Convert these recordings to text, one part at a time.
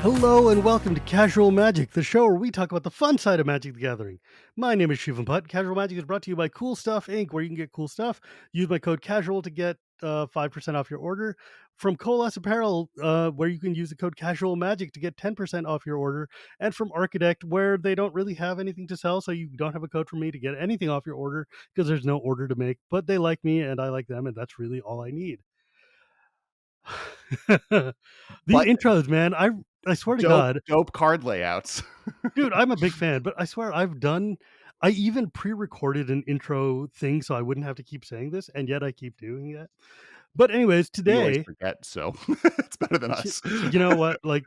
Hello and welcome to Casual Magic, the show where we talk about the fun side of Magic the Gathering. My name is Shivan Putt. Casual Magic is brought to you by CoolStuffInc, where you can get cool stuff. Use my code CASUAL to get 5% off your order. From Coalesce Apparel, where you can use the code Casual Magic to get 10% off your order. And from Archidekt, where they don't really have anything to sell, so you don't have a code for me to get anything off your order because there's no order to make. But they like me and I like them, and that's really all I need. These But intros, man, I swear to God. dope card layouts. Dude, I'm a big fan, but I swear I even pre-recorded an intro thing so I wouldn't have to keep saying this, and yet I keep doing that. But anyways, We always today, forget, so it's better than us. you know what? Like,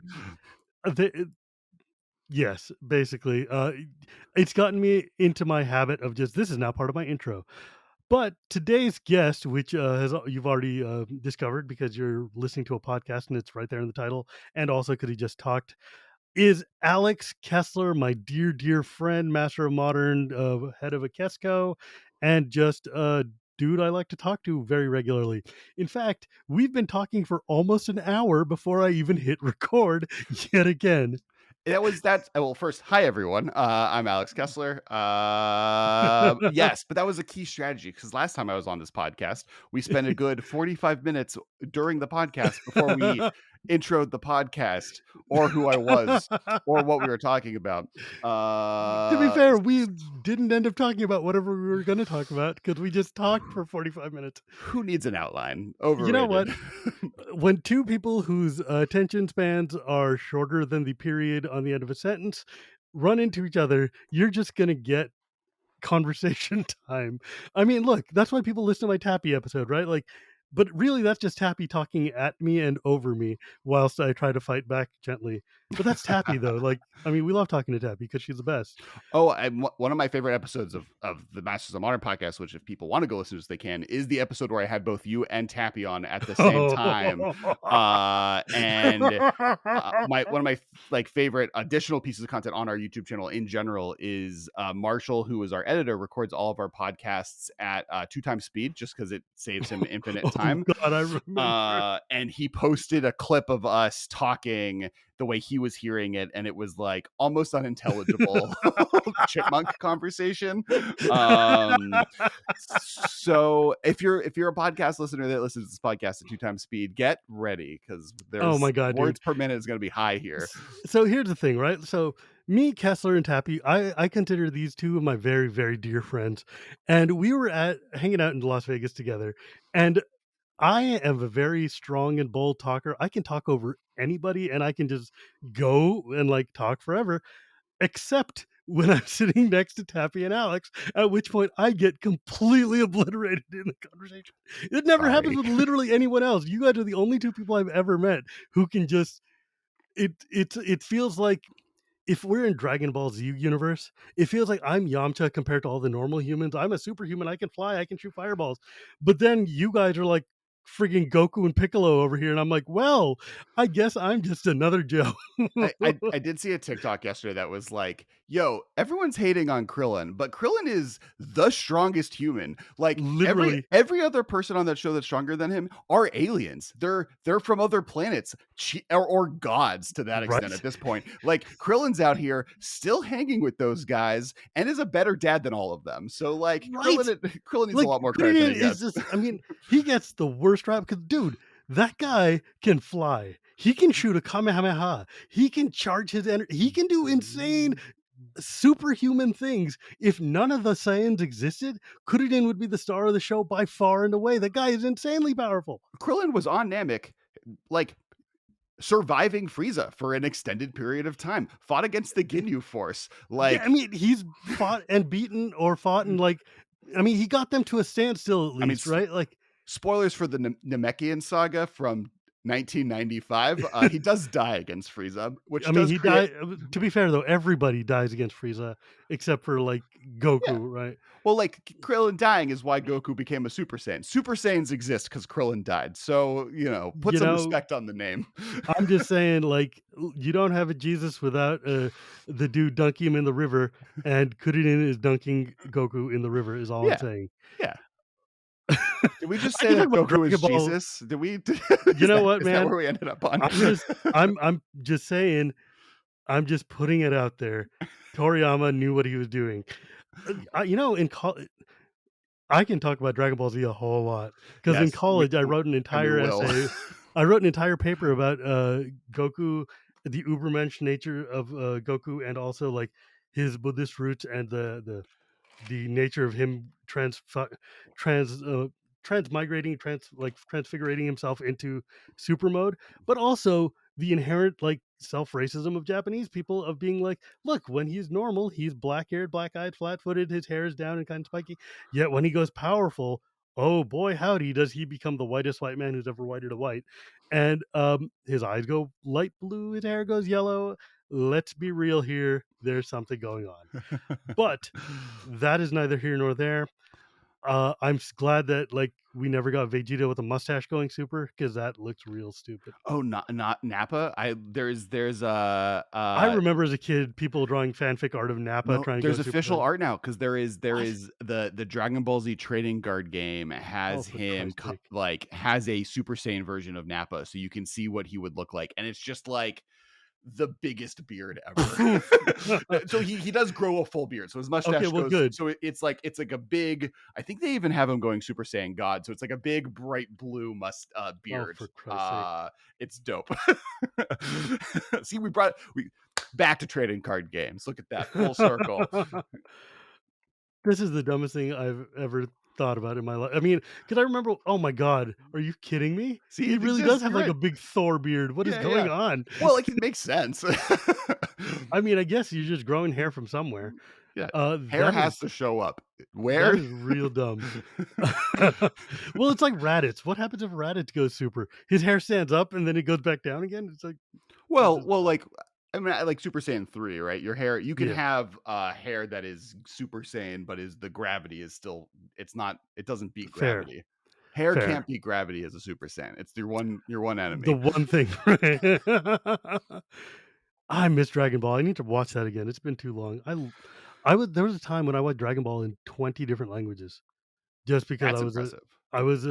yes, basically, it's gotten me into my habit of just this is now part of my intro. But today's guest, which you've already discovered because you're listening to a podcast and it's right there in the title, and also because he just talked, is Alex Kessler, my dear, dear friend, master of modern, head of a Kesco, and just a dude I like to talk to very regularly. In fact, we've been talking for almost an hour before I even hit record yet again. Well, first, hi everyone. I'm Alex Kessler. Yes, but that was a key strategy because last time I was on this podcast, we spent a good 45 minutes during the podcast before we introed the podcast or who I was or what we were talking about. To be fair, we didn't end up talking about whatever we were going to talk about because we just talked for 45 minutes. Who needs an outline? You know what? Overrated. When two people whose attention spans are shorter than the period on the end of a sentence run into each other, you're just going to get conversation time. I mean, look, that's why people listen to my Tappy episode, right? Like, but really, that's just Tappy talking at me and over me whilst I try to fight back gently. But that's Tappy, though. Like, I mean, we love talking to Tappy because she's the best. Oh, and one of my favorite episodes of the Masters of Modern podcast, which if people want to go listen to, they can, is the episode where I had both you and Tappy on at the same time. One of my favorite additional pieces of content on our YouTube channel in general is Marshall, who is our editor, records all of our podcasts at 2 times speed just because it saves him infinite time. God, I remember. And he posted a clip of us talking the way he was hearing it, and it was like almost unintelligible chipmunk conversation. So if you're a podcast listener that listens to this podcast at 2 times speed, get ready because there's my God, words dude. per minute is going to be high here. So here's the thing, right? So me, Kessler, and Tappy, I consider these two of my very, very dear friends. And we were hanging out in Las Vegas together. And I am a very strong and bold talker. I can talk over anybody and I can just go and like talk forever, except when I'm sitting next to Tappy and Alex, at which point I get completely obliterated in the conversation. It never happens with literally anyone else. You guys are the only two people I've ever met who can just it feels like if we're in Dragon Ball Z universe, it feels like I'm Yamcha compared to all the normal humans. I'm a superhuman. I can fly. I can shoot fireballs. But then you guys are like frigging Goku and Piccolo over here. And I'm like, well, I guess I'm just another Joe. I did see a TikTok yesterday that was like, yo, everyone's hating on Krillin, but Krillin is the strongest human. Like Literally. every other person on that show that's stronger than him are aliens. They're from other planets or gods to that extent at this point. Like Krillin's out here still hanging with those guys and is a better dad than all of them. So like Krillin needs like, a lot more credit than he gets. Just, I mean, he gets the worst rap because, dude, that guy can fly. He can shoot a Kamehameha. He can charge his energy. He can do insane, superhuman things. If none of the Saiyans existed, Kuririn would be the star of the show by far and away. The guy is insanely powerful. Krillin was on Namek, like, surviving Frieza for an extended period of time, fought against the Ginyu Force. Like, yeah, I mean, he's fought and beaten or fought and like, I mean, he got them to a standstill at least, right? Like, spoilers for the Namekian saga from 1995. He does die against Frieza, which I mean, he died. To be fair, though, everybody dies against Frieza except for like Goku, right? Well, like Krillin dying is why Goku became a Super Saiyan. Super Saiyans exist because Krillin died. So, put some respect on the name. I'm just saying, like, you don't have a Jesus without the dude dunking him in the river, and Kuririn is dunking Goku in the river is all I'm saying. Yeah. Did we just I say can talk that about Goku is Dragon Ball. Jesus? Did we You know what, is that man? where we ended up on? I'm just saying, I'm just putting it out there. Toriyama knew what he was doing. In college, I can talk about Dragon Ball Z a whole lot because in Yes, we college, I w wrote an and we entire will. essay. I wrote an entire paper about, Goku, the Ubermensch nature of, Goku, and also, like, his Buddhist roots and the nature of him trans transmigrating, transfigurating himself into super mode, but also the inherent like self racism of Japanese people of being like, look, when he's normal, he's black haired, black eyed, flat footed, his hair is down and kind of spiky. Yet when he goes powerful, oh boy, howdy, does he become the whitest white man who's ever whited a white. And his eyes go light blue, his hair goes yellow. Let's be real here. There's something going on. But that is neither here nor there. Glad that like we never got Vegeta with a mustache going super because that looks real stupid. Oh, not Nappa? I there's, I remember as a kid people drawing fanfic art of Nappa no, trying to go there's Super official Saiyan. art now because there What? is the Dragon Ball Z trading card game Oh, has for him Christ's sake! has a Super Saiyan version of Nappa, so you can see what he would look like, and it's just like the biggest beard ever. So he does grow a full beard. So his Okay, mustache well, goes. good. So it's like a big. I think they even have him going Super Saiyan God. So it's like a big bright blue Oh, beard. for Christ's sake! It's dope. See, we back to trading card games. Look at that full circle. This is the dumbest thing I've ever thought about in my life. I mean, because I remember, oh my god, are you kidding me? See, He it really does exists. have You're like right. a big Thor beard. What is Yeah, going yeah. on? Well, like it makes sense. I mean, I guess you're just growing hair from somewhere. Yeah, Uh, hair that has is to show up. that Where? is real dumb. Well, it's like Raditz. What happens if Raditz goes super? His hair stands up and then it goes back down again? It's like this is dumb. Like I mean, I like Super Saiyan 3, right? Your hair, you can Yeah, have hair that is Super Saiyan, but is the gravity is still it's not it doesn't beat fair, gravity. Hair fair. can't beat gravity as a Super Saiyan. It's your one The enemy. one thing, right? I miss Dragon Ball. I need to watch that again. It's been too long. I would there was a time when I watched Dragon Ball in 20 different languages just because That's impressive. I was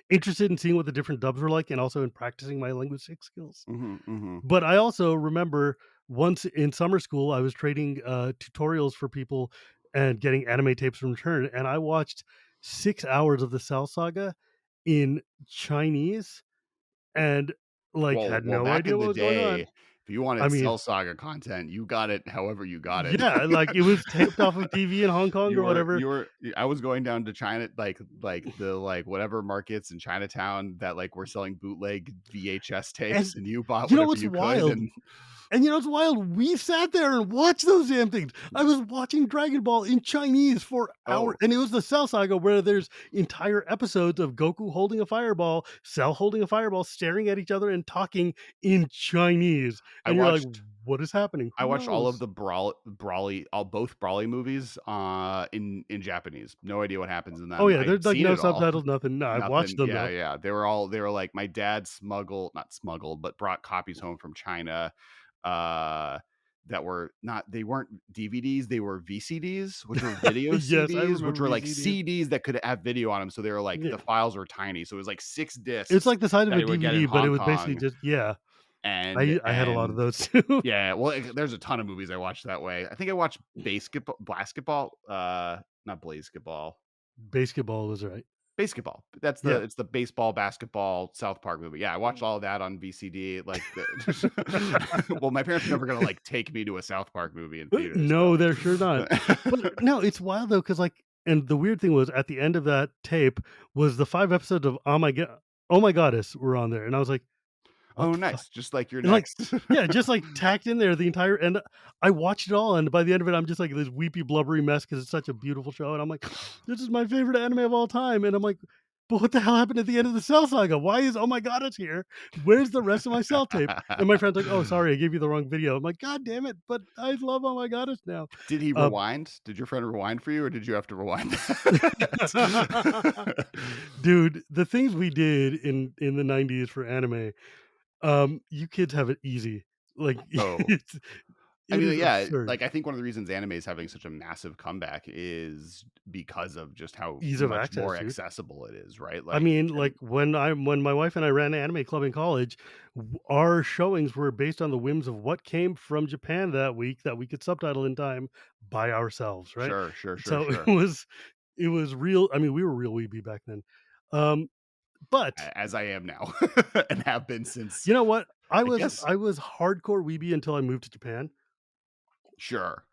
interested in seeing what the different dubs were like and also in practicing my linguistic skills. Mhm, mhm. But I also remember once in summer school, I was trading, tutorials for people and getting anime tapes from return, and I watched 6 hours of the Cell Saga in Chinese and, like, had Well, no back idea in what the was going day, on. if you I wanted mean, Cell Saga content, you got it however you got it. yeah, like, it was taped off of TV in Hong Kong or whatever. I was going down to China, the like whatever markets in Chinatown that like were selling bootleg VHS And tapes, and you bought you know whatever what's you could. wild? And And you know what's wild? We sat there and watched those damn things. I was watching Dragon Ball in Chinese for hours, oh, and it was the Cell Saga where there's entire episodes of Goku holding a fireball, Cell holding a fireball, staring at each other and talking in Chinese. I And you're like, watched what is happening? I Who watched all of knows? the Brawly, all both Brawly movies in Japanese. No idea what happens in Oh them. yeah, I've there's like seen no it all. subtitles, nothing. No, I've watched Nothing. them Yeah, though. yeah. They were like my dad not smuggled, but brought copies home from China uh that were not they weren't DVDs, they were VCDs, which were video Yes, I CDs, which remember were like VCDs. CDs that could have video on them. So they were like Yeah. the files were tiny. So it was like six It's discs like the size of that a he would get in DVD, but it Hong was basically Kong. just yeah. And I had a lot of those too. yeah, well, there's a ton of movies I watched that way. I think I watched basketball, not basketball, Basketball was right. basketball. Yeah. It's the baseball basketball South Park movie. Yeah, I watched all of that on VCD. Well, my parents were never gonna like take me to a South Park movie in theaters, No, so they're sure not. But no, it's wild though, because like, and the weird thing was at the end of that tape was the 5 episodes of Oh My Goddess were on there, and I was like, "What oh, the fuck?" nice, just like your And like, next. yeah, just like tacked in there the entire and I watched it all, and by the end of it, I'm just like this weepy, blubbery mess because it's such a beautiful show, and I'm like, "This is my favorite anime of all time," and I'm like, "But what the hell happened at the end of the Cell Saga? Why is Oh My Goddess here? Where's the rest of my Cell tape?" And my friend's like, "Oh, sorry, I gave you the wrong video." I'm like, "God damn it, but I love Oh My Goddess now." Did he Uh rewind? Did your friend rewind for you, or did you have to rewind that? Dude, the things we did in the '90s for anime, you kids have it easy. Like, Oh, it's I It mean, is yeah, absurd. like, I think one of the reasons anime is having such a massive comeback is because of just how Ease of much access, more dude. accessible it is, right? I Like, mean, and like, when my wife and I ran an anime club in college, our showings were based on the whims of what came from Japan that week that we could subtitle in time by ourselves, right? sure, sure, sure, So sure. it was real. I mean, we were real weeby back then. Um, but As I am now and have been since, you know what? I guess. I was hardcore weeby until I moved to Japan. Sure.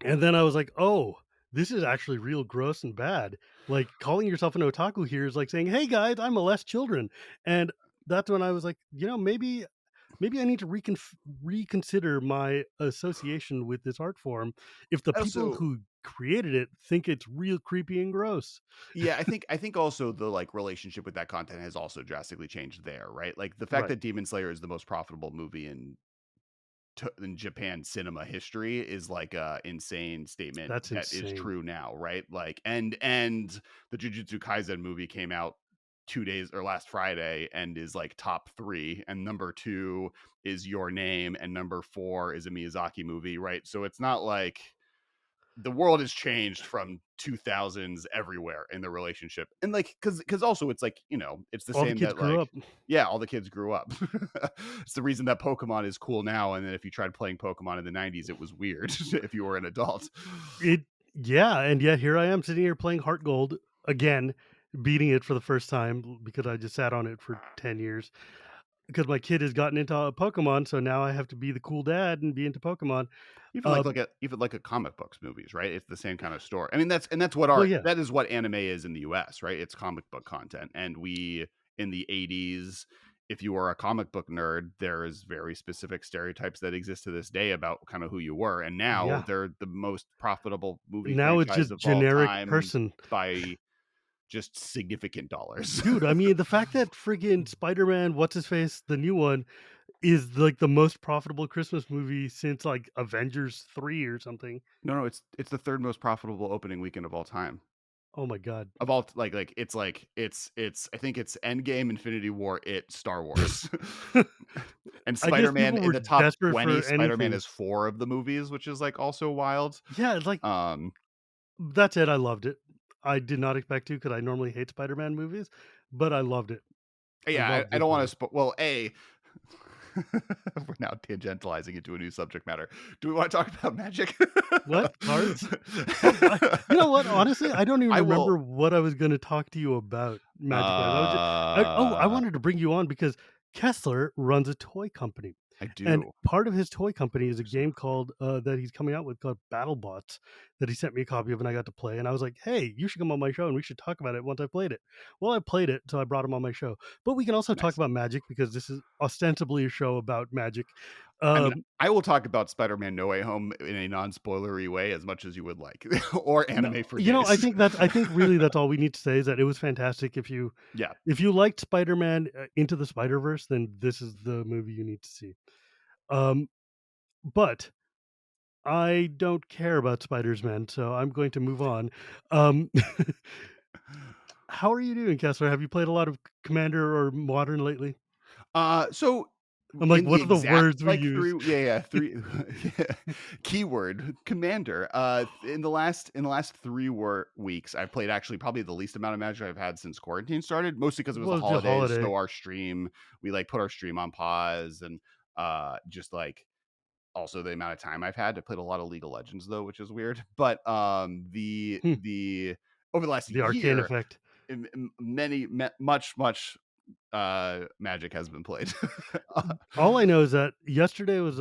And then I was like, "Oh, this is actually real gross and bad." Like, calling yourself an otaku here is like saying, "Hey, guys, I molest children." And that's when I was like, you know, maybe I need to reconsider my association with this art form if the people Also, who created it think it's real creepy and gross. yeah, I think also the, like, relationship with that content has also drastically changed there, right? Like, the fact Right. that Demon Slayer is the most profitable movie in Japan cinema history is like a insane statement That's that is insane. true now, right? Like, and the Jujutsu Kaisen movie came out 2 days or last Friday and is like top 3, and number 2 is Your Name, and number 4 is a Miyazaki movie, right? So it's not like the world has changed from 2000s everywhere in the relationship. And like cuz also it's like, it's the All the same kids that grew like up. yeah, all the kids grew up. It's the reason that Pokemon is cool now, and then if you tried playing Pokemon in the 90s it was weird if you were an adult. It Yeah, and yet here I am sitting here playing Heart Gold again, beating it for the first time because I just sat on it for 10 years. Because my kid has gotten into Pokemon, so now I have to be the cool dad and be into Pokemon. Um, Even like a comic books movies, right? It's the same kind of story. I mean, that's what well, art yeah, that is what anime is in the US, right? It's comic book content. And we in the 80s, if you were a comic book nerd, there is very specific stereotypes that exist to this day about kind of who you were. And now yeah. they're the most profitable movie Now it's franchise just of all generic time person. by just significant dollars. Dude, I mean, the fact that friggin' Spider-Man, what's his face, the new one, is like the most profitable Christmas movie since like Avengers 3 or something. No, no, it's the third most profitable opening weekend of all time. Oh my god. Of all it's I think it's Endgame, Infinity War, Star Wars. And I guess Spider-Man people in were the top desperate 20, for Spider-Man anything. is 4 of the movies, which is, like, also wild. Yeah, it's like Um, that's it, I loved it. I did not expect to because I normally hate Spider-Man movies, but I loved it. I yeah, loved I this don't wanna movie. spo well, we're now tangentializing into a new subject matter. Do we wanna talk about magic? What? Cards? Oh, you know what? Honestly, I don't even I remember will what I was gonna talk to you about Magic Cards. I uh, wanted to bring you on because Kessler runs a toy company, I and do. part of his toy company is a game called, that he's coming out with called BattleBots that he sent me a copy of and I got to play, and I was like, "Hey, you should come on my show and we should talk about it once I played it." Well, I played it, so I brought him on my show. But we can also talk Nice. about Magic because this is ostensibly a show about Magic. I mean, Um, I will talk about Spider-Man: No Way Home in a non-spoilery way as much as you would like, or No, anime for you know, days. I think really that's all we need to say is that it was fantastic. Yeah. If you liked Spider-Man, Into the Spider-Verse, then this is the movie you need to see. Um, but I don't care about Spiders-Man, so I'm going to move on. Um, how are you doing, Kessler? Have you played a lot of Commander or Modern lately? So I'm like, in the what are the exact words we like use? 3 yeah, yeah, 3 yeah, keyword commander. In the last 3 weeks, I've played actually probably the least amount of Magic I've had since quarantine started, mostly because it was the Well, it's a holidays, holiday. so we, like, put our stream on pause and, just, like, also the amount of time I've had. I played a lot of League of Legends, though, which is weird, but, Hmm, the over the last the arcane year, effect. much Magic has been played. All I know is that yesterday was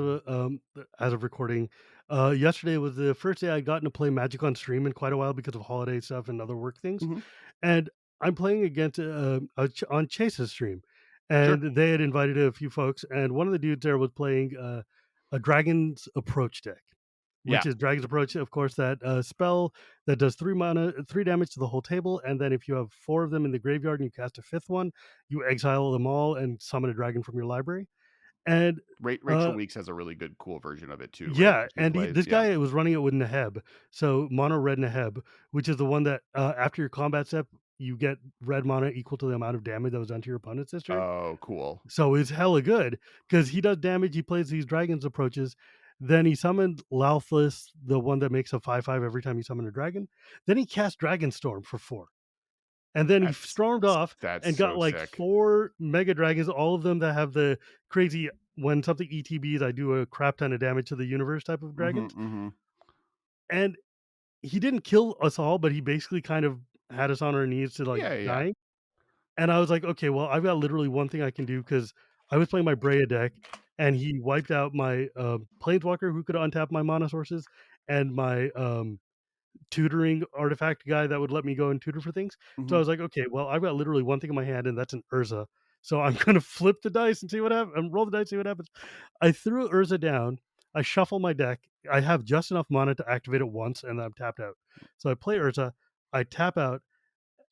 as of recording, yesterday was the first day I'd gotten to play Magic on stream in quite a while because of holiday stuff and other work things. Mhm. And I'm playing against on Chase's stream, Sure. and they had invited a few folks, and one of the dudes there was playing a Dragon's Approach deck, which Yeah. is Dragon's Approach, of course, that spell that does 3 mana, 3 damage to the whole table, and then if you have 4 of them in the graveyard and you cast a fifth one, you exile them all and summon a dragon from your library. And Rachel uh, Weeks has a really good, cool version of it too, right? yeah, She plays, this yeah. guy was running it with Neheb. So mono red Neheb, which is the one that after your combat step, you get red mana equal to the amount of damage that was done to your opponents this turn. Oh, cool. So it's hella good because he does damage. He plays these dragons approaches. Then he summoned Lauthless, the one that makes a 5/5 every time you summon a dragon. Then he cast Dragonstorm for 4. And then he That's stormed off that's and got so like sick. 4 mega dragons, all of them that have the crazy when something ETBs, I do a crap ton of damage to the universe type of Mhm, dragons. mhm. And he didn't kill us all, but he basically kind of had us on our knees to like Yeah, yeah, yeah. dying. And I was like, okay, well, I've got literally one thing I can do because I was playing my Brea deck and he wiped out my Planeswalker who could untap my mana sources and my tutoring artifact guy that would let me go and tutor for things. So I Mhm. was like, okay, well, I've got literally one thing in my hand, and that's an Urza. So I'm gonna flip the dice and see what happens. Roll the dice, see what happens. I threw Urza down. I shuffle my deck. I have just enough mana to activate it once, and then I'm tapped out. So I play Urza. I tap out,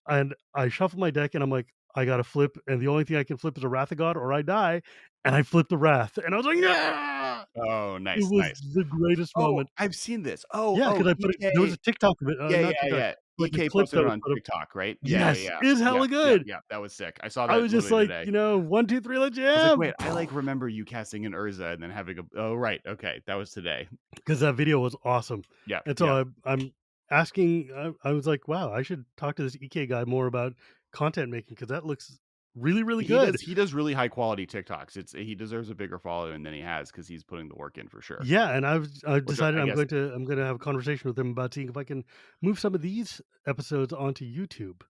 and I shuffle my deck, and I'm like, I gotta flip, and the only thing I can flip is a Wrath of God, or I die. And I flipped the Wrath, and I was like, yeah! Oh, It nice, was nice. the greatest Oh, moment. I've seen this. Yeah, Oh, because I put it. There was EK. a TikTok of it, Yeah, not yeah, TikTok, yeah. like a EK clip posted that it was on put up. TikTok, right? Yeah, Yes, yeah. it's Yeah, hella yeah, good. yeah. That was sick. I saw I that was just literally like, today. 1, 2, 3, let's I was like, jam. "Wait, I, like, remember you casting an Urza and then having a" oh, right, okay, that was today. Because that video was awesome. Yep, And so yep. I'm asking, I was like, wow, I should talk to this EK guy more about content making because that looks really, really good. He does really high quality TikToks. It's he deserves a bigger following than he has because he's putting the work in for sure. Yeah, and I've Which decided I guess I'm gonna have a conversation with him about seeing if I can move some of these episodes onto YouTube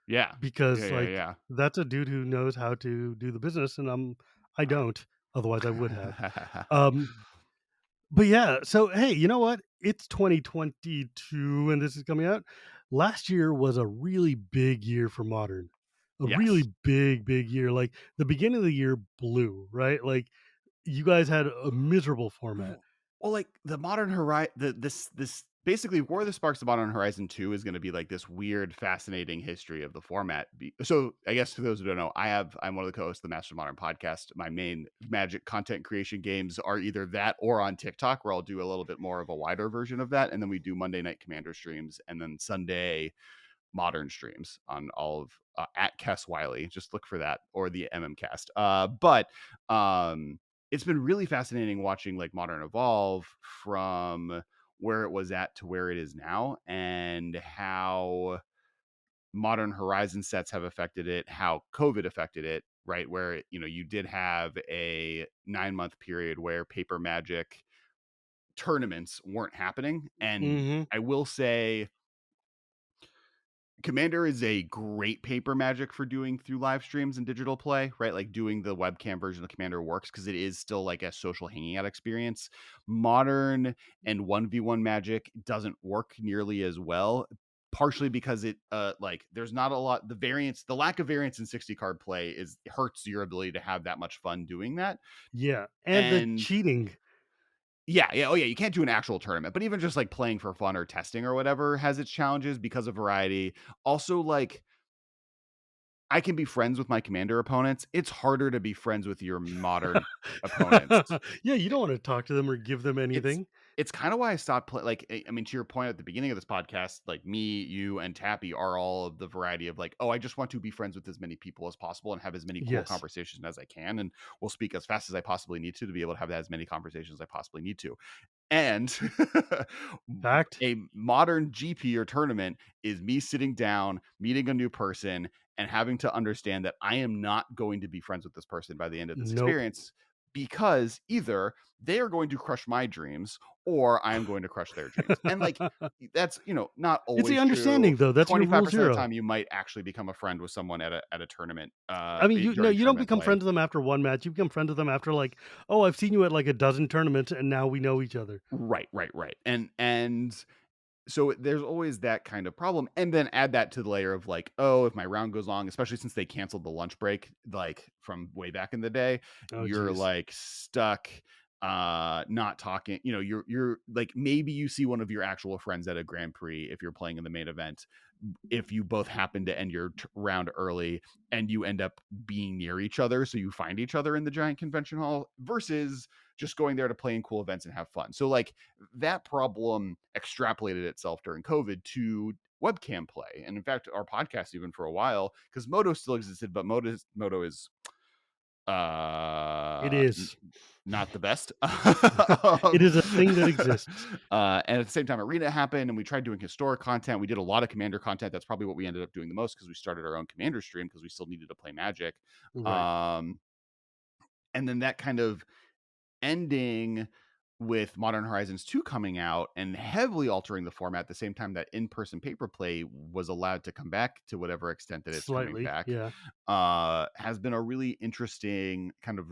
yeah. Yeah, because yeah, like yeah. that's a dude who knows how to do the business, and I don't. Otherwise, I would have. Yeah. Um, But yeah, so hey, you know what? It's 2022 and this is coming out. Last year was a really big year for modern. A really Yes. big, big year. Like the beginning of the year blew, right? Like you guys had a miserable format. Well, like the modern horizon, this basically War of the Sparks of Modern Horizon 2 is going to be like this weird, fascinating history of the format. So, I guess for those who don't know, I'm one of the co-hosts of the Master of Modern podcast. My main Magic content creation games are either that or on TikTok, where I'll do a little bit more of a wider version of that, and then we do Monday Night Commander streams, and then Sunday modern streams on all of at Kess Wiley. Just look for that or the MMcast. But it's been really fascinating watching like modern evolve from where it was at to where it is now, and how modern horizon sets have affected it, how COVID affected it, right? Where you did have a 9-month period where paper magic tournaments weren't happening. And Mhm. I will say Commander is a great paper magic for doing through live streams and digital play, right? Like doing the webcam version of Commander works because it is still like a social hanging out experience. Modern and 1v1 magic doesn't work nearly as well, partially because it like there's not a lot the lack of variance in 60 card play is hurts your ability to have that much fun doing that. Yeah. And the And cheating. yeah, yeah, oh yeah, you can't do an actual tournament, but even just like playing for fun or testing or whatever has its challenges because of variety. Also, like I can be friends with my commander opponents. It's harder to be friends with your modern opponents. Yeah, you don't want to talk to them or give them It's anything. it's kind of why I stopped playing. Like, I mean, to your point at the beginning of this podcast, like me, you, and Tappy are all of the variety of like, oh, I just want to be friends with as many people as possible and have as many cool Yes. conversations as I can, and will speak as fast as I possibly need to be able to have as many conversations as I possibly need to. And Fact. a modern GP or tournament is me sitting down, meeting a new person, and having to understand that I am not going to be friends with this person by the end of this Nope. experience because either they are going to crush my dreams or I am going to crush their dreams. And like that's, not It's the always true. understanding though. That's your rule 25% of the zero. time you might actually become a friend with someone at a tournament I mean, you no, during you don't tournament become play. friends with them after one match. You become friends with them after like, oh, I've seen you at like a dozen tournaments, and now we know each other. Right, right, right. And so there's always that kind of problem. And then add that to the layer of like, oh, if my round goes long, especially since they canceled the lunch break, like from way back in the day, Oh, you're geez. like stuck not talking. You're like maybe you see one of your actual friends at a Grand Prix if you're playing in the main event, if you both happen to end your round early and you end up being near each other, so you find each other in the giant convention hall versus just going there to play in cool events and have fun. So like that problem extrapolated itself during COVID to webcam play. And in fact, our podcast, even for a while, because Moto still existed, but Moto is It uh is. not the best. It Um, is a thing that exists. and at the same time, Arena happened, and we tried doing historic content. We did a lot of Commander content. That's probably what we ended up doing the most because we started our own Commander stream because we still needed to play Magic. Right. Um, and then that kind of ending with Modern Horizons 2 coming out and heavily altering the format at the same time that in-person paper play was allowed to come back to whatever extent that it's coming Slightly, back, yeah. has been a really interesting kind of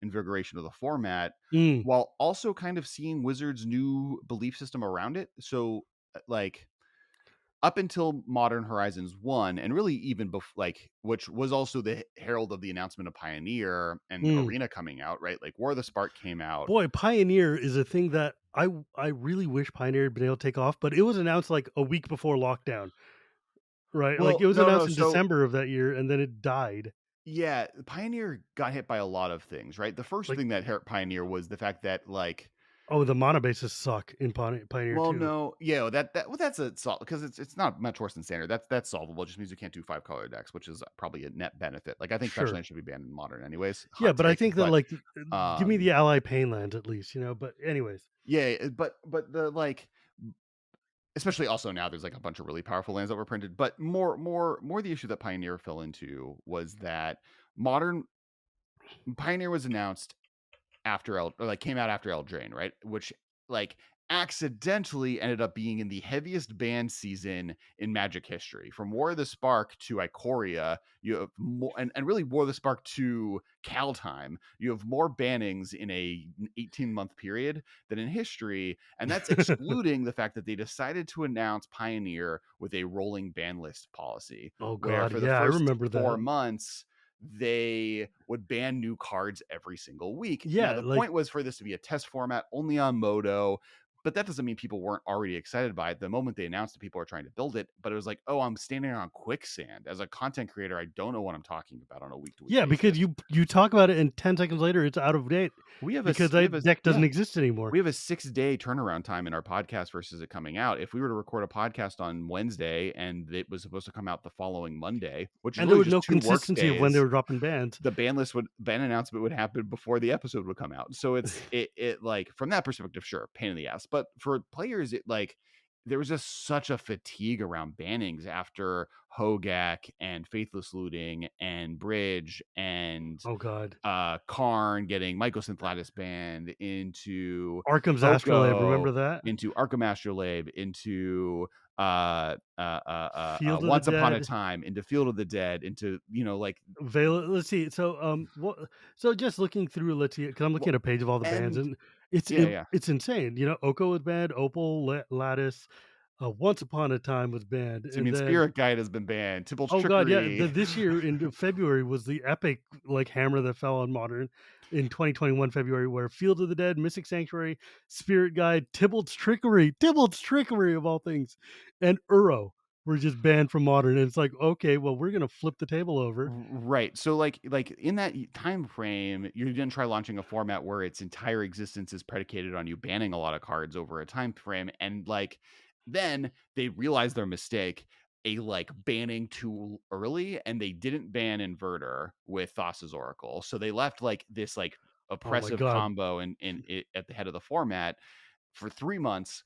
reinvigoration of the format, Mm, while also kind of seeing Wizards' new belief system around it. So, like, up until Modern Horizons 1, and really even like, which was also the herald of the announcement of Pioneer and mm. Arena coming out, right? Like War of the Spark came out. Boy, Pioneer is a thing that I really wish Pioneer had been able to take off, but it was announced, like, a week before lockdown, right? Like, Well, it was no, no. announced in So December of that year, and then it died. yeah, Pioneer got hit by a lot of things, right? The first Like, thing that hurt Pioneer was the fact that, like, oh, the mana bases suck in Pioneer well, too. no, yeah, well, that's a solve because it's not much worse than standard. That's solvable. It just means you can't do 5 color decks, which is probably a net benefit. Like I think Sure. Fetchland should be banned in Modern, anyways. Yeah, Hot but I take, think that, but like, give me um, the Ally Painlands at least, but anyways. yeah, but the like especially also now there's like a bunch of really powerful lands that were printed, but more the issue that Pioneer fell into was that modern Pioneer was announced after or like came out after Eldraine, right? Which like accidentally ended up being in the heaviest ban season in Magic history. From War of the Spark to Ikoria, you have more, and really War of the Spark to Kaldheim, you have more bannings in a 18-month period than in history, and that's excluding the fact that they decided to announce Pioneer with a rolling ban list policy, Oh where god, for the yeah, I first remember 4 that. months they would ban new cards every single week. Now, Yeah, the like point was for this to be a test format only on Modo, but that doesn't mean people weren't already excited by it. The moment they announced it, people are trying to build it. But it was like, oh, I'm standing on quicksand. As a content creator, I don't know what I'm talking about on a week to week yeah, because basis. you talk about it and 10 seconds later it's out of date because We have that a deck doesn't yeah, exist anymore. we have a 6-day turnaround time in our podcast versus it coming out. If we were to record a podcast on Wednesday and it was supposed to come out the following Monday, which is And there really was just no 2 work consistency of when they days, were dropping bans. the ban announcement would happen before the episode would come out. So it like from that perspective, sure, pain in the ass. But for players, it like there was just such a fatigue around bannings after Hogak and Faithless Looting and Bridge and Oh god. Karn getting Mycosynth banned into Arkham's Astrolabe, remember Oko, that? into Arkham Astrolabe, into Field of the Once Upon a Dead, Time, into Field of the Dead, into like Veil. Let's see. So, what? So, just looking through, let's see, because I'm looking well, at a page of all the bands, and and yeah, yeah. it's insane. Oko was banned, Opal, Lattice, Once Upon a Time was banned, So, I and mean, then Spirit Guide has been banned. Tybalt's oh god, yeah, Trickery. this year in February was the epic like hammer that fell on Modern in 2021 February, where Field of the Dead, Mystic Sanctuary, Spirit Guide, Tybalt's Trickery of all things, and Uro were just banned from Modern. And it's like, okay, well, we're gonna flip the table over. Right. So like in that time frame, you're gonna try launching a format where its entire existence is predicated on you banning a lot of cards over a time frame, and like then they realized their mistake, like banning too early, and they didn't ban Inverter with Thassa's Oracle. So they left like this like Oh my oppressive god, combo in it at the head of the format for 3 months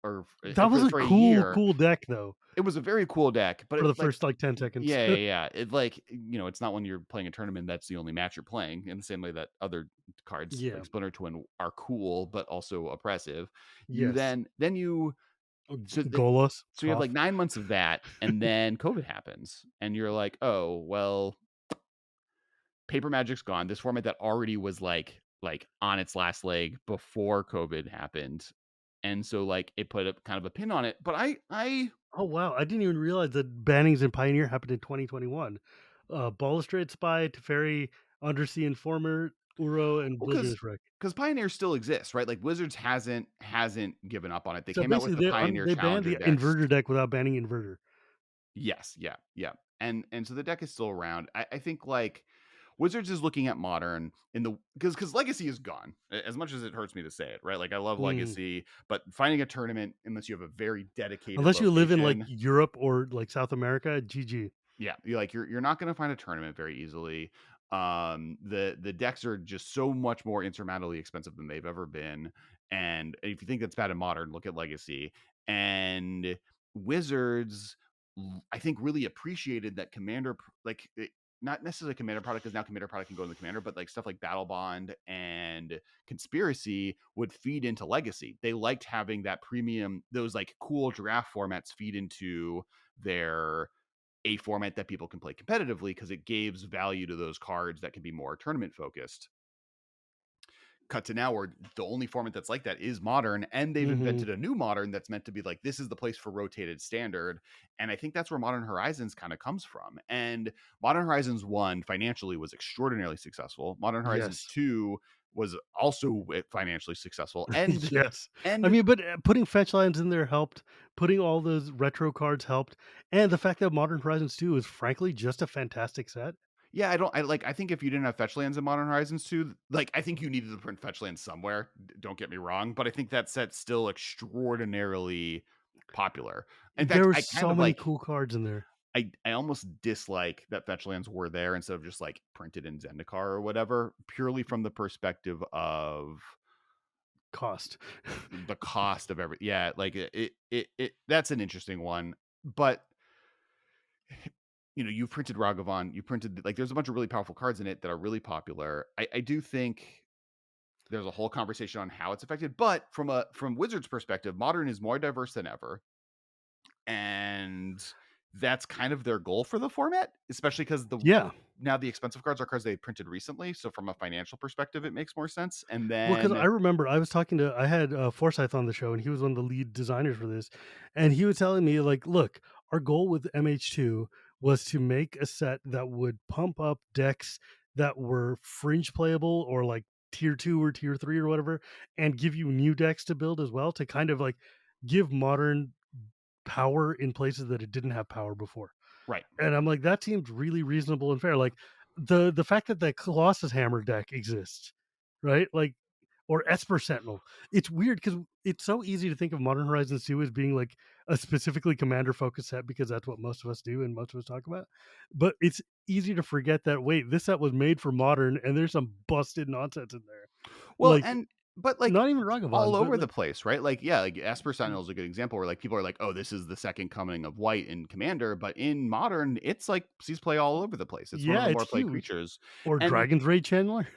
or that was a for a year. cool deck though It was a very cool deck, but for it the like first like 10 seconds. yeah, yeah, yeah. It like it's not when you're playing a tournament that's the only match you're playing. In the same way that other cards Yeah. like Splinter Twin are cool but also oppressive. You Yes. then you so that Golos, so you have like cough. 9 months of that, and then COVID happens, and you're like, oh well, Paper Magic's gone. This format that already was like on its last leg before COVID happened, and so like it put a kind of a pin on it. But I Oh wow, I didn't even realize that bannings in Pioneer happened in 2021. Balustrade Spy, Teferi, Undersea Informer, Uro, and well, Blizzard's Wreck. because Pioneer still exists, right? Like Wizards hasn't given up on it. They So came out with basically, the Pioneer they banned Challenger the decks. inverter deck without banning inverter. Yes, yeah, yeah. And so the deck is still around. I think like Wizards is looking at modern in the because Legacy is gone. As much as it hurts me to say it, right? Like I love Mm. Legacy, but finding a tournament unless you have a very dedicated Unless you live in like location, Europe or like South America, GG. yeah, you're not going to find a tournament very easily. The decks are just so much more insurmountably expensive than they've ever been, and if you think that's bad in Modern, look at Legacy. And Wizards, I think, really appreciated that Commander, not necessarily Commander product, because now Commander product can go in the Commander, but like stuff like Battle Bond and Conspiracy would feed into Legacy. They liked having that premium, those like cool draft formats feed into their a format that people can play competitively, because it gives value to those cards that can be more tournament focused. Cut to now, where the only format that's like that is Modern, and they've Mhm. invented a new Modern that's meant to be like, this is the place for rotated Standard. And I think that's where Modern Horizons kind of comes from. And Modern Horizons 1 financially was extraordinarily successful. Modern Horizons Yes. 2 was also financially successful. And Yes. I and mean, but, putting fetch lands in there helped, putting all those retro cards helped, and the fact that Modern Horizons 2 is frankly just a fantastic set. Yeah, I think if you didn't have fetch lands in Modern Horizons 2, like, I think you needed to print fetch lands somewhere, don't get me wrong, but I think that set's still extraordinarily popular. In There fact, were I kind so of many like, cool cards in there. I almost dislike that fetch lands were there instead of just, like, printed in Zendikar or whatever, purely from the perspective of Cost. the cost of yeah, like, it that's an interesting one, but you've printed Ragavan, you printed, like, there's a bunch of really powerful cards in it that are really popular. I do think there's a whole conversation on how it's affected, but from Wizards' perspective, Modern is more diverse than ever, and that's kind of their goal for the format, especially because Yeah. now the expensive cards are cards they printed recently, so from a financial perspective, it makes more sense. And Well, because I then remember I had, Forsyth on the show, and he was one of the lead designers for this, and he was telling me, like, "Look, our goal with MH2 was to make a set that would pump up decks that were fringe playable or, like, tier 2 or tier 3 or whatever, and give you new decks to build as well to kind of, like, give Modern power in places that it didn't have power before." right. And I'm like, "That seems really reasonable and fair." Like, the fact that the Colossus Hammer deck exists, right? Like, or Esper Sentinel. It's weird because it's so easy to think of Modern Horizons 2 as being, like, a specifically commander-focused set because that's what most of us do and most of us talk about. But it's easy to forget that, wait, this set was made for Modern, and there's some busted nonsense in there. Well, Like, but like not even it's all Ragavan, but, over the like, place, right? Like, yeah, like Esper Sentinel is a good example where like people are like, oh, this is the second coming of white in Commander, but in Modern, it's like sees play all over the place. It's one of yeah, the it's more played huge. creatures. Or And Dragon's Rage Channeler.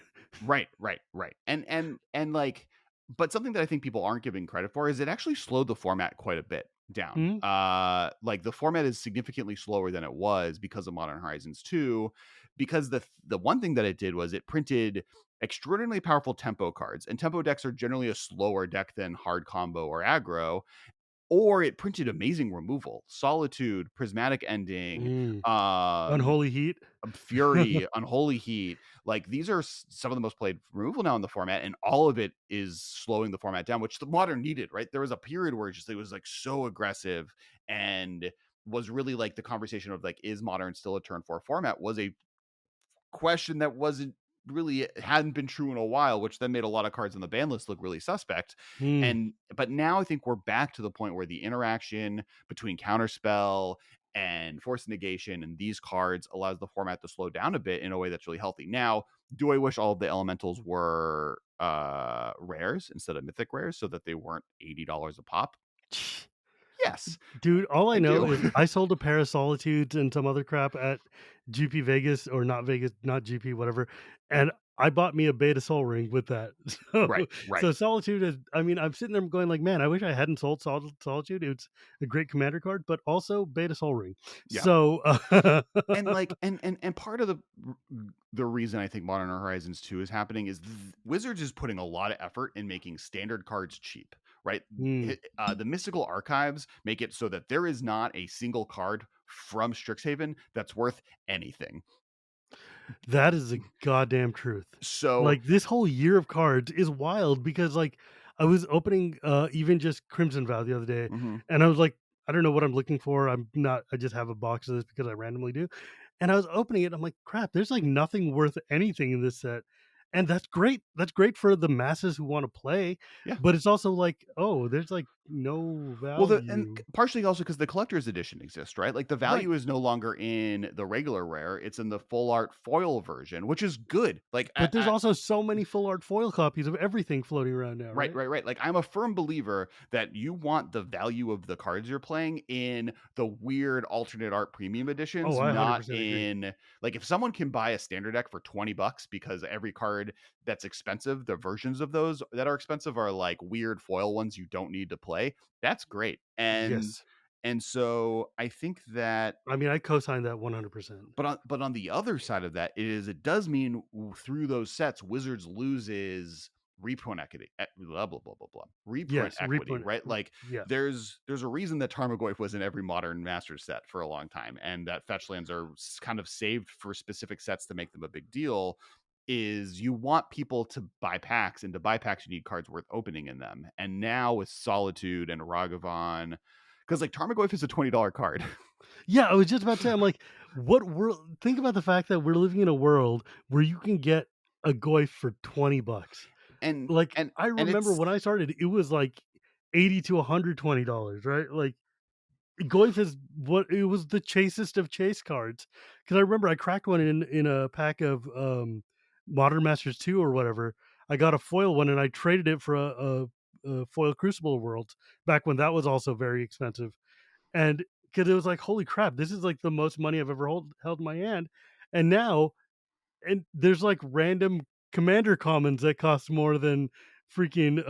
right, right, right. And like, but something that I think people aren't giving credit for is it actually slowed the format quite a bit down. Mhm. Like the format is significantly slower than it was because of Modern Horizons 2, because the one thing that it did was it printed extraordinarily powerful tempo cards. And tempo decks are generally a slower deck than hard combo or aggro, or it printed amazing removal, Solitude, Prismatic Ending, Mm. um Unholy Heat. Fury, Unholy Heat. Like these are some of the most played removal now in the format, and all of it is slowing the format down, which the Modern needed. Right, there was a period where it was like so aggressive and was really like the conversation of like, is Modern still a turn four format? Was a question that wasn't really hadn't been true in a while, which then made a lot of cards on the ban list look really suspect. Mm. And but now I think we're back to the point where the interaction between counterspell and force negation and these cards allows the format to slow down a bit in a way that's really healthy. Now, do I wish all of the elementals were rares instead of mythic rares so that they weren't $80 a pop? Yes, Dude, all I I know do. is I sold a pair of Solitudes and some other crap at GP Vegas, or not Vegas, not GP, whatever, and I bought me a Beta Soul Ring with that. Right, right. So Solitude is, I mean, I'm sitting there going like, "Man, I wish I hadn't sold Solitude." It's a great commander card, but also Beta Soul Ring. Yeah. So, And like and part of the reason I think Modern Horizons 2 is happening is Wizards is putting a lot of effort in making standard cards cheap, right? mm, The mystical archives make it so that there is not a single card from Strixhaven that's worth anything. that is the goddamn truth. So, Like, this whole year of cards is wild because, like, I was opening, even just Crimson Vow the other day, mhm. and I was like, "I don't know what I'm looking for. I just have a box of this because I randomly do." And I was opening it, I'm like, "Crap, there's, like, nothing worth anything in this set." and that's great. That's great for the masses who wanna play, Yeah. but it's also like, "Oh, there's, like, no Well, value." partially also because the collector's edition exists, right? Like, the Right, value is no longer in the regular rare, it's in the full art foil version, which is good. Like, but there's also so many full art foil copies of everything floating around now, right, right? right, right. Like, I'm a firm believer that you want the value of the cards you're playing in the weird alternate art premium Oh, editions, I not 100% agree. in like, if someone can buy a standard deck for $20 because every card that's expensive, the versions of those that are expensive are like weird foil ones you don't need to play, that's great. Yes. And so I think that I mean, I co-sign that 100%. but on the other side of that it does mean through those sets, Wizards loses reprint equity, blah blah blah blah blah. Reprint Yes, equity, reprint right? Like yeah. there's a reason that Tarmogoyf was in every modern master set for a long time, and that fetch lands are kind of saved for specific sets to make them a big deal. Is you want people to buy packs, and to buy packs, you need cards worth opening in them. And now with Solitude and Ragavan, because like Tarmogoyf is a $20 card. Yeah, I was just about to say, I'm like, what world think about the fact that we're living in a world where you can get a Goyf for 20 bucks. and Like, and I and remember it's when I started, it was like 80 to $120, right? Like, Goyf is what it was the chasest of chase cards. Because I remember I cracked one in a pack of, Modern Masters 2 or whatever. I got a foil one and I traded it for a foil Crucible Worlds back when that was also very expensive. And because it was like, holy crap, this is like the most money I've ever held in my hand. And now, and there's like random commander commons that cost more than freaking,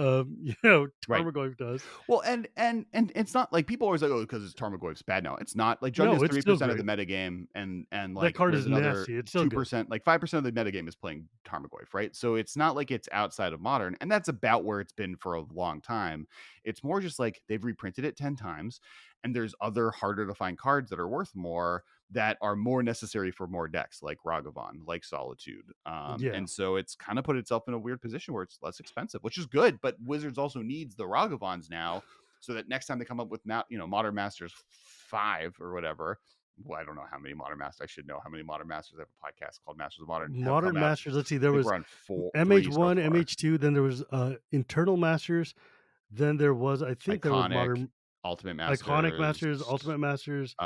right. Tarmogoyf does. Well, and it's not like people always like, oh, because it's Tarmogoyf's bad now. It's not like Jund No, is it's still 3% of the great. metagame, and That like card there's is another nasty. It's still good. 2%, like 5% of the metagame is playing Tarmogoyf, right? So it's not like it's outside of modern, and that's about where it's been for a long time. It's more just like they've reprinted it 10 times, and there's other harder to find cards that are worth more that are more necessary for more decks, like Ragavan, like Solitude. Yeah. And so it's kind of put itself in a weird position where it's less expensive, which is good. But Wizards also needs the Ragavans now, so that next time they come up with Modern Masters 5 or whatever. Well, I don't know how many Modern Masters. I should know how many Modern Masters. I have a podcast called Masters of Modern have come Modern out. Masters, let's see, I there think was we're on three so MH1, far. MH2, then there was, Internal Masters, then there was I think there was Iconic, Modern Ultimate Iconic Masters, Masters, Ultimate Masters,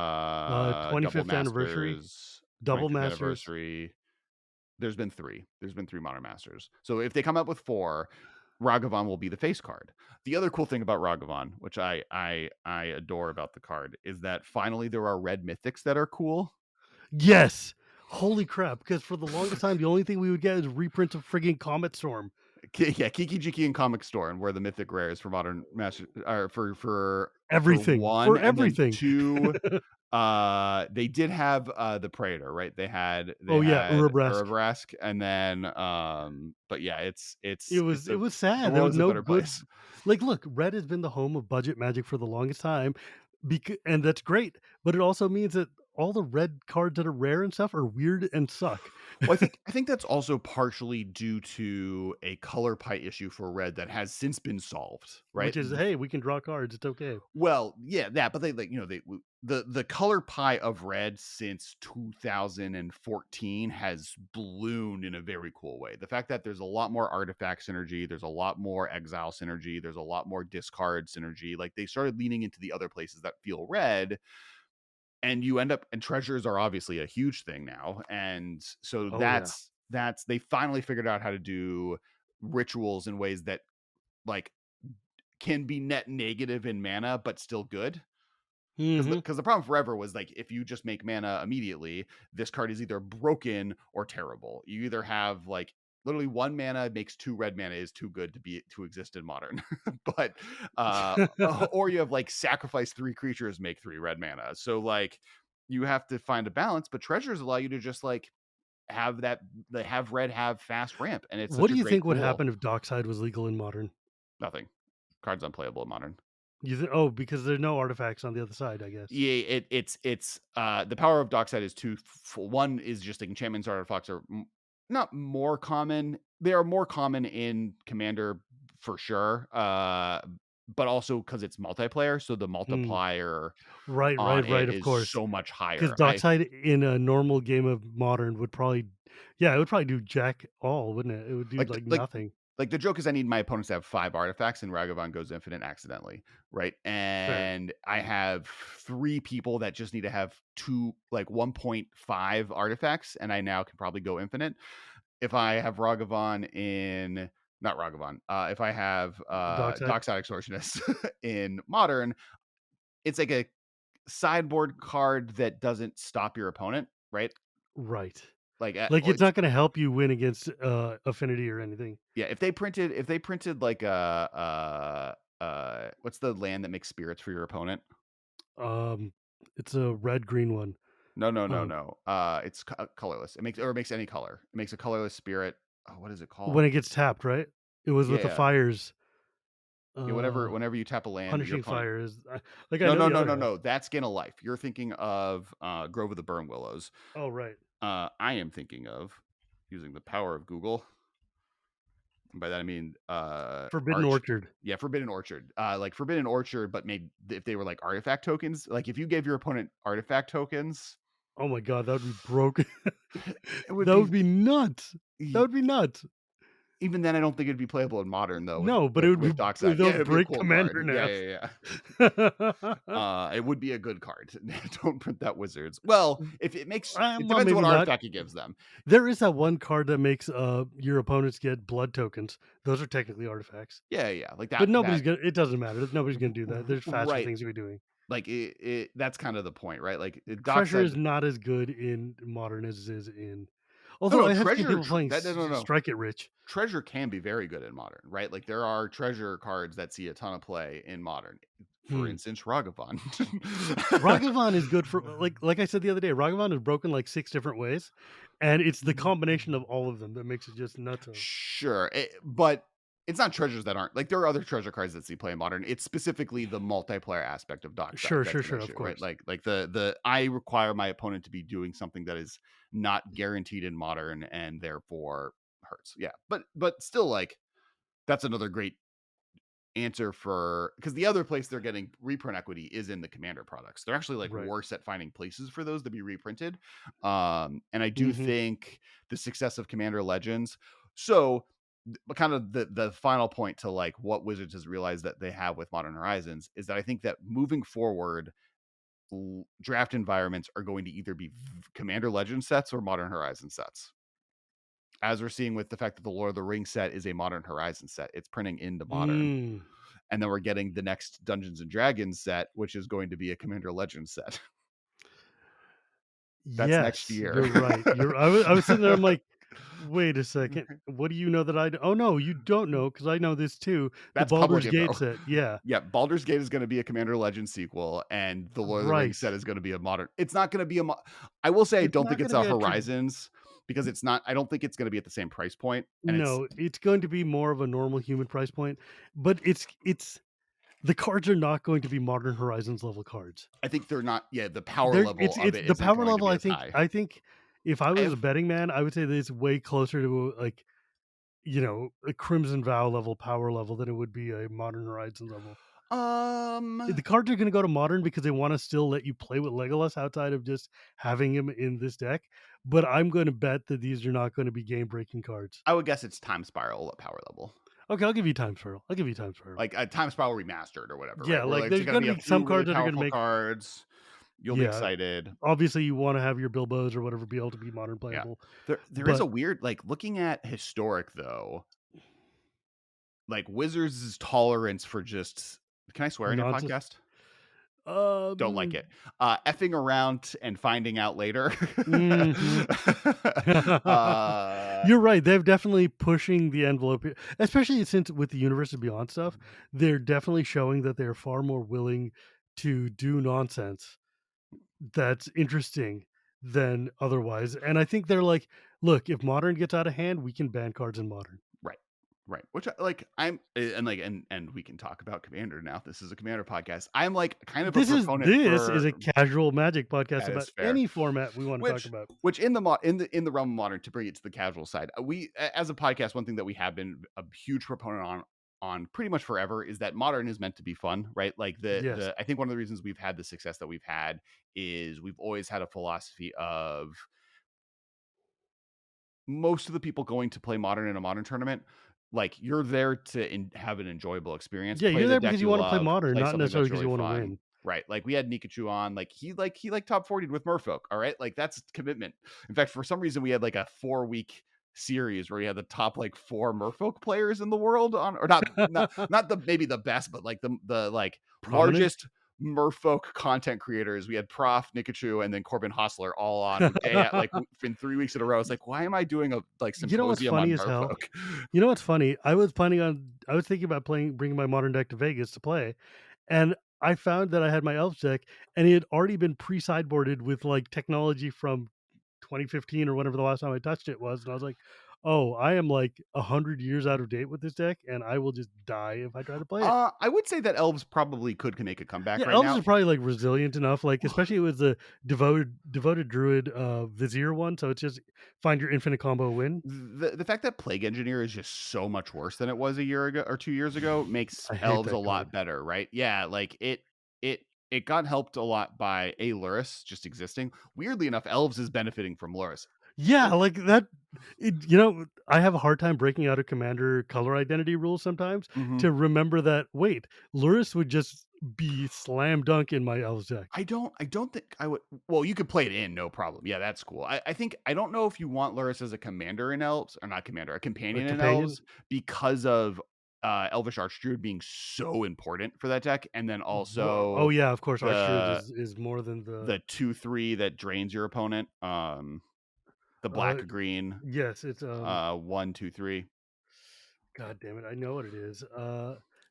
Double 25th Anniversary, Masters, Double 25th Masters. Anniversary. There's been 3. There's been 3 Modern Masters. So if they come up with 4, Ragavan will be the face card. The other cool thing about Ragavan, which I adore about the card, is that finally there are red mythics that are cool. Yes! Holy crap, because for the longest time, the only thing we would get is reprints of frigging Comet Storm. Yeah, Kiki Jiki and Comic Store, and where the mythic rares for Modern Master are for Everything, 1, for and then everything. 2, they did have, the Praetor, right? They Oh, yeah, had Urabrask. Urabrask, and then, but yeah, It it's was it a was the sad. There world was is a no better good place. like, look, Red has been the home of budget Magic for the longest time, and that's great, but it also means that all the red cards that are rare and stuff are weird and suck, Well, I think that's also partially due to a color pie issue for red that has since been solved, right? which is, "Hey, we can draw cards, it's okay." Well, yeah, that, but they like, the color pie of red since 2014 has ballooned in a very cool way. The fact that there's a lot more artifact synergy, there's a lot more exile synergy, there's a lot more discard synergy. Like they started leaning into the other places that feel red, and you end up and treasures are obviously a huge thing now. And so Oh, yeah. that's they finally figured out how to do rituals in ways that like can be net negative in mana but still good. Because Mhm. the problem forever was like if you just make mana immediately, this card is either broken or terrible. You either have like literally one mana makes two red mana is too good to exist in modern, but or you have like sacrifice three creatures, make three red mana. So like you have to find a balance. But treasures allow you to just like have that they have red have fast ramp, and it's What such do a you great think would tool. happen if Dockside was legal in Modern? Nothing. Cards unplayable in modern. Oh, because there's no artifacts on the other side, I guess. Yeah, it's the power of Dockside is two. One is just like enchantments artifacts are not more common. They are more common in Commander for sure. but also because it's multiplayer, so the Mm. multiplier Right, on right, it right, of is course. so much Because higher. Dockside in a normal game of Modern would probably yeah, it would probably do jack all, wouldn't it? It would do, Like like, like nothing. like, the joke is I need my opponents to have 5 artifacts, and Ragavan goes infinite accidentally, right? Fair. And I have 3 people that just need to have 2 like, 1.5 artifacts, and I now can probably go infinite. If I have Ragavan in not Ragavan, if I have, Dockside? Dockside Extortionist in Modern, it's like a sideboard card that doesn't stop your opponent, right? Right. Like, Like, or it's it's not gonna help you win against, Affinity or anything. yeah, if they printed like what's the land that makes spirits for your opponent? Um, it's a red-green one. No, no, no, Um, no. It's colorless. It makes any color. It makes a colorless spirit. Oh, what is it when called? it gets tapped, right? It was with the Yeah. fires, Yeah, uh, whenever you tap a land, your Punishing opponent. Fires. Like, I No, know no, the no, other no, one. no. That's Skin of Life. You're thinking of Grove of the Burn Willows. Oh, right. I am thinking of using the power of Google. And by that I mean Forbidden Arch Orchard. yeah, Forbidden Orchard. Like Forbidden Orchard, but made if they were like artifact tokens, like if you gave your opponent artifact tokens, Oh my god, that would be broken. it would That be would be nuts. That e would be nuts. even then I don't think it'd be playable in Modern though with No, but it would be Dockside. that Yeah, would it'd be a break cool card. Commander in Yeah, half. yeah, yeah. It would be a good card. Don't print that Wizards. Well, if it makes it Well, depends on maybe what not. artifact it gives them. There is that one card that makes, your opponents get blood tokens. Those are technically artifacts. Yeah, yeah, like But that nobody's gonna it doesn't matter. Nobody's gonna do that. There's faster right. things to be doing. Like it that's kind of the point, right? Like Treasure Dockside. is not as good in Modern as it is in No, although no, I have seen people playing that no, no, no. Strike It Rich. Treasure can be very good in Modern, right? Like, there are treasure cards that see a ton of play in Modern. For Hmm. instance, Ragavan. Ragavan is good for like I said the other day, Ragavan is broken like 6 different ways, and it's the combination of all of them that makes it just nutso. Sure, but it's not treasures that aren't like, there are other treasure cards that see play in Modern. It's specifically the multiplayer aspect of Dockside Sure, that's sure, an sure, of issue, right? course. Like the I require my opponent to be doing something that is not guaranteed in Modern and therefore hurts. Yeah, but still, like, that's another great answer for because the other place they're getting reprint equity is in the Commander products. They're actually like Right. worse at finding places for those to be reprinted. And I do Mhm. think the success of Commander Legends. So kind of the final point to like what Wizards has realized that they have with Modern Horizons is that I think that moving forward, draft environments are going to either be Commander Legend sets or Modern Horizon sets. As we're seeing with the fact that the Lord of the Rings set is a Modern Horizon set, it's printing into Modern. Mm. And then we're getting the next Dungeons and Dragons set, which is going to be a Commander Legends set. That's next Yes, year. you're right. I was sitting there, I'm like, "Wait a second. What do you know that I d oh, no, you don't know because I know this too. The That's public Baldur's Gate info. set." Yeah. Yeah, Baldur's Gate is going to be a Commander Legends sequel, and the Lord of the Rings Right. set is going to be a modern. It's not going to be a. I will say I It's don't not think it's gonna a be Horizons because it's not. I don't think it's going to be at the same price point, and it's. no, it's going to be more of a normal human price point, but it's the cards are not going to be Modern Horizons level cards. I think they're not. Yeah, the power They're level of it's it the isn't power going to level, be I as think high. I think if I I was a have. betting man, I would say that it's way closer to, like, a Crimson Vow level power level than it would be a Modern Horizons level. Um. The cards are gonna go to Modern because they wanna still let you play with Legolas outside of just having him in this deck, but I'm gonna bet that these are not gonna be game-breaking cards. I would guess it's Time Spiral at power level. Okay, I'll give you Time Spiral. I'll give you Time Spiral. Like a Time Spiral remastered or whatever, Yeah, right? Where like, like, it's there's gonna gonna be a be few some really cards that are gonna powerful make cards. You'll be yeah, excited. obviously, you wanna have your Bilbos or whatever be able to be Modern Yeah. playable, There is but a weird like looking at historic though, like Wizards' tolerance for just can I swear in your nonsense. podcast? Don't like Um it. Effing around and finding out later. Mhm. uh You're right, they're definitely pushing the envelope here, especially since with the Universe of Beyond stuff, they're definitely showing that they're far more willing to do nonsense that's interesting than otherwise, and I think they're like, "Look, if Modern gets out of hand, we can ban cards in Modern." Right. Right. Which like I'm and like and we can talk about Commander now. This is a Commander podcast. I'm like kind of a proponent This is for a casual Magic podcast that is about fair. any format we wanna talk Which about. which in the realm of Modern to bring it to the casual side, we as a podcast, one thing that we have been a huge proponent on on pretty much forever is that modern is meant to be fun, right? Like Yes. the I think one of the reasons we've had the success that we've had is we've always had a philosophy of most of the people going to play modern in a modern tournament, like you're there to have an enjoyable experience, Yeah, play you're the there deck because you you wanna play love, modern, play not something necessarily that's because you really wanna fun. win. Right. Like we had Nikachu on, like he top 40'd with Merfolk. All right. Like that's commitment. In fact, for some reason we had like a 4 week series where we had the top like four Merfolk players in the world on, or not the maybe the best, but like the like Prominent? largest Merfolk content creators. We had Prof, Nikachu, and then Corbin Hostler all on day at like in 3 weeks in a row. It's like, why am I doing a like You know what's symposium on funny as hell? Merfolk? You know what's funny? I was thinking about bringing my modern deck to Vegas to play, and I found that I had my elves deck, and it had already been pre-sideboarded with, like, technology from 2015 or whenever the last time I touched it was, and I was like, "Oh, I am, like, 100 years out of date with this deck, and I will just die if I try to play it." I would say that elves probably could make a comeback Yeah, right elves now. are probably, like, resilient enough, like, especially with the devoted druid, vizier one, so it's just find your infinite combo win. The fact that Plague Engineer is just so much worse than it was a year ago or 2 years ago makes I hate elves a that card. lot better, right? Yeah, like it got helped a lot by a Lurrus just existing. Weirdly enough, elves is benefiting from Lurrus. Yeah, like that I have a hard time breaking out a commander color identity rule sometimes Mhm. to remember that, wait, Lurrus would just be slam dunk in my elves deck. I don't think I would. Well, you could play it in, no problem. Yeah, that's cool. I think I don't know if you want Lurrus as a commander in elves, or not commander, a A companion in companion? elves, because of Elvish Archdruid being so important for that deck, and then Oh, also yeah, of course, Archdruid the is more than the 2/3 that drains your opponent. The uh, black green, yes, it's, 1, 2, 3. god damn it, I know what it is.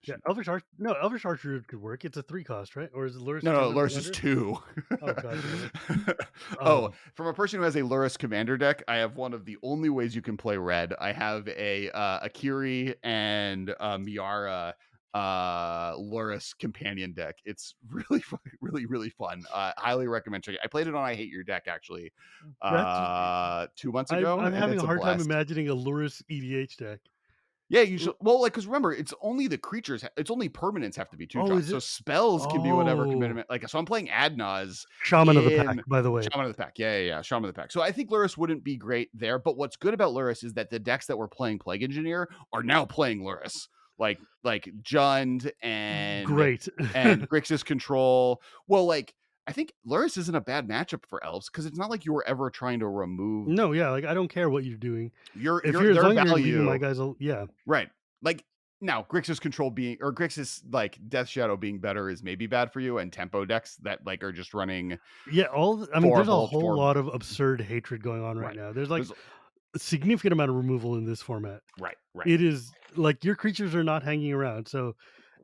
Yeah, Elvish Archdruid could work. It's a 3 cost, right? Or is Lurrus No, no, 2 with Lurrus is commander? 2. Oh, god damn it. Oh, Um, from a person who has a Lurrus commander deck, I have one of the only ways you can play red. I have a Akiri and Miara Lurrus companion deck. It's really really really fun. Highly recommend checking. I played it on I Hate Your Deck actually that's 2 months ago, I'm and having it's a a hard time blast. imagining a Lurrus EDH deck. Yeah, you should. Well, like, because remember, it's only the creatures. It's only permanents have to be two Oh, drops. is So it? spells can be whatever Oh, commitment. Like, so I'm playing Adnaz Shaman of the Pack, in by the way. Shaman of the Pack. Yeah, yeah, yeah. Shaman of the Pack. So I think Lurrus wouldn't be great there. But what's good about Lurrus is that the decks that were playing Plague Engineer are now playing Lurrus, like Jund Great. and Grixis Control. Well, like I think Lurrus isn't a bad matchup for elves because it's not like you were ever trying to remove No, yeah, like, I don't care what you're doing. If your you're as their long as you're leaving my value. guys al yeah. Right. Like now, Grixis control being or Grixis like Death Shadow being better is maybe bad for you, and tempo decks that like are just running Yeah, all the I mean, four there's a bolt, whole four lot of absurd hatred going on right right. now. There's, like, There's a significant amount of removal in this format. right, right. It is like, your creatures are not hanging around, so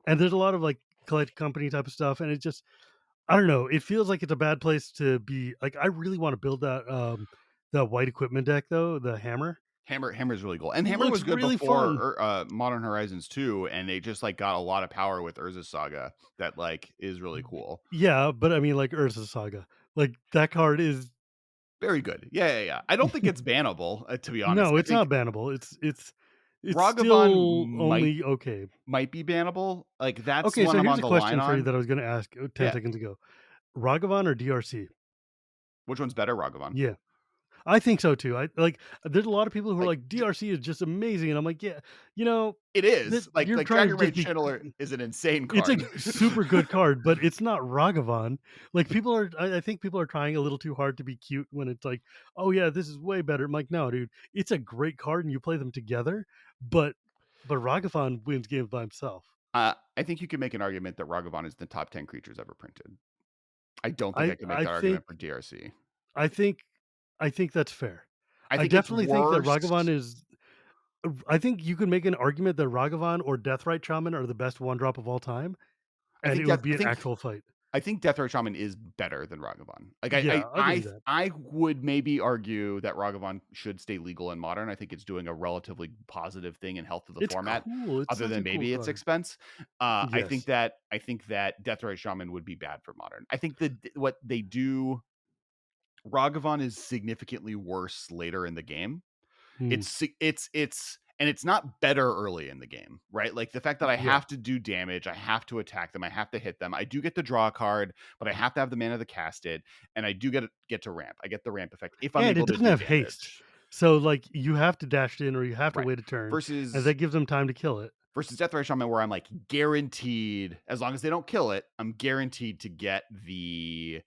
and there's a lot of, like, collect company type of stuff, and it just I don't know, it feels like it's a bad place to be. Like, I really wanna build that white equipment deck, though, the hammer. Hammer's really cool. And It Hammer looks was good really before fun. Modern Horizons 2, and they just like got a lot of power with Urza Saga that like is really cool. Yeah, but I mean, like, Urza Saga. Like, that card is Very good. Yeah, yeah, yeah. I don't think it's bannable, to be honest. no, I it's think not bannable. It's Ragavan still might only okay. might be bannable. Like that's the Okay, one so I'm here's on a the line question for you on. that I was gonna ask, 10 Yeah. seconds ago. Ragavan or DRC? Which one's better, Ragavan? Yeah, I think so too. I like, there's a lot of people who are Like like, "DRC is just amazing," and I'm like, "Yeah, you know, it that is. you're Like trying to Dragon just Rage be." Channeler is an insane It's a card. super good card, but it's not Ragavan. Like, I think people are trying a little too hard to be cute when it's like, "Oh, yeah, this is way better." I'm like, "No, dude, it's a great card and you play them together, but Ragavan wins games by himself." I think you can make an argument that Ragavan is the top 10 creatures ever printed. I don't think I I can make I that think argument for DRC. I think I think that's fair. I I think it's definitely think that Ragavan worse. is I think you can make an argument that Ragavan or Deathrite Shaman are the best one drop of all time, I and think it Death would be I an think actual fight. I think Death Ray Shaman is better than Ragavan. Like Yeah, I'll give you that. I would maybe argue that Ragavan should stay legal in modern. I think it's doing a relatively positive thing in health of the It's format, cool. It's other such than a cool maybe its card. expense. Yes. I think that Death Ray Shaman would be bad for modern. I think that what they do, Ragavan is significantly worse later in the game. Hmm. It's and it's not better early in the game, right? Like the fact that I Yeah. have to do damage, I have to attack them, I have to hit them. I do get to draw a card, but I have to have the mana to cast it, and I do get to ramp. I get the ramp effect if I'm And it able to doesn't do have haste. damage. So, like, you have to dash in or you have to Right. wait a turn, and Versus that gives them time to kill it. Death Shaman where I'm like guaranteed, as long as they don't kill it, I'm guaranteed to get the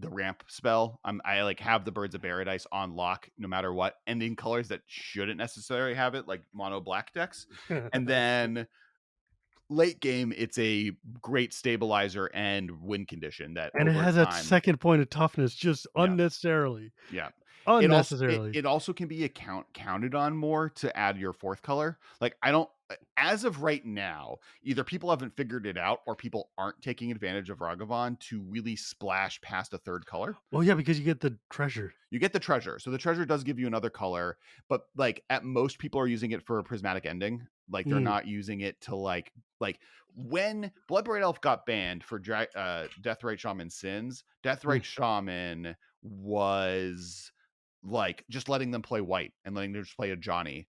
ramp spell. I like have the Birds of Paradise on lock no matter what, and in colors that shouldn't necessarily have it, like mono black decks. And then late game, it's a great stabilizer and win condition that And it over has that time, second point of toughness just yeah, unnecessarily. yeah. Unnecessarily. It also can be counted on more to add your fourth color. Like I don't as of right now, either people haven't figured it out or people aren't taking advantage of Ragavan to really splash past a third color. Well, yeah, because you get the treasure. You get the treasure. So the treasure does give you another color, but like at most people are using it for a prismatic ending. Like they're Mm, not using it to like when Bloodbraid Elf got banned for Deathrite Shaman Sins, mm, Deathrite Shaman was like just letting them play white and letting them just play a Johnny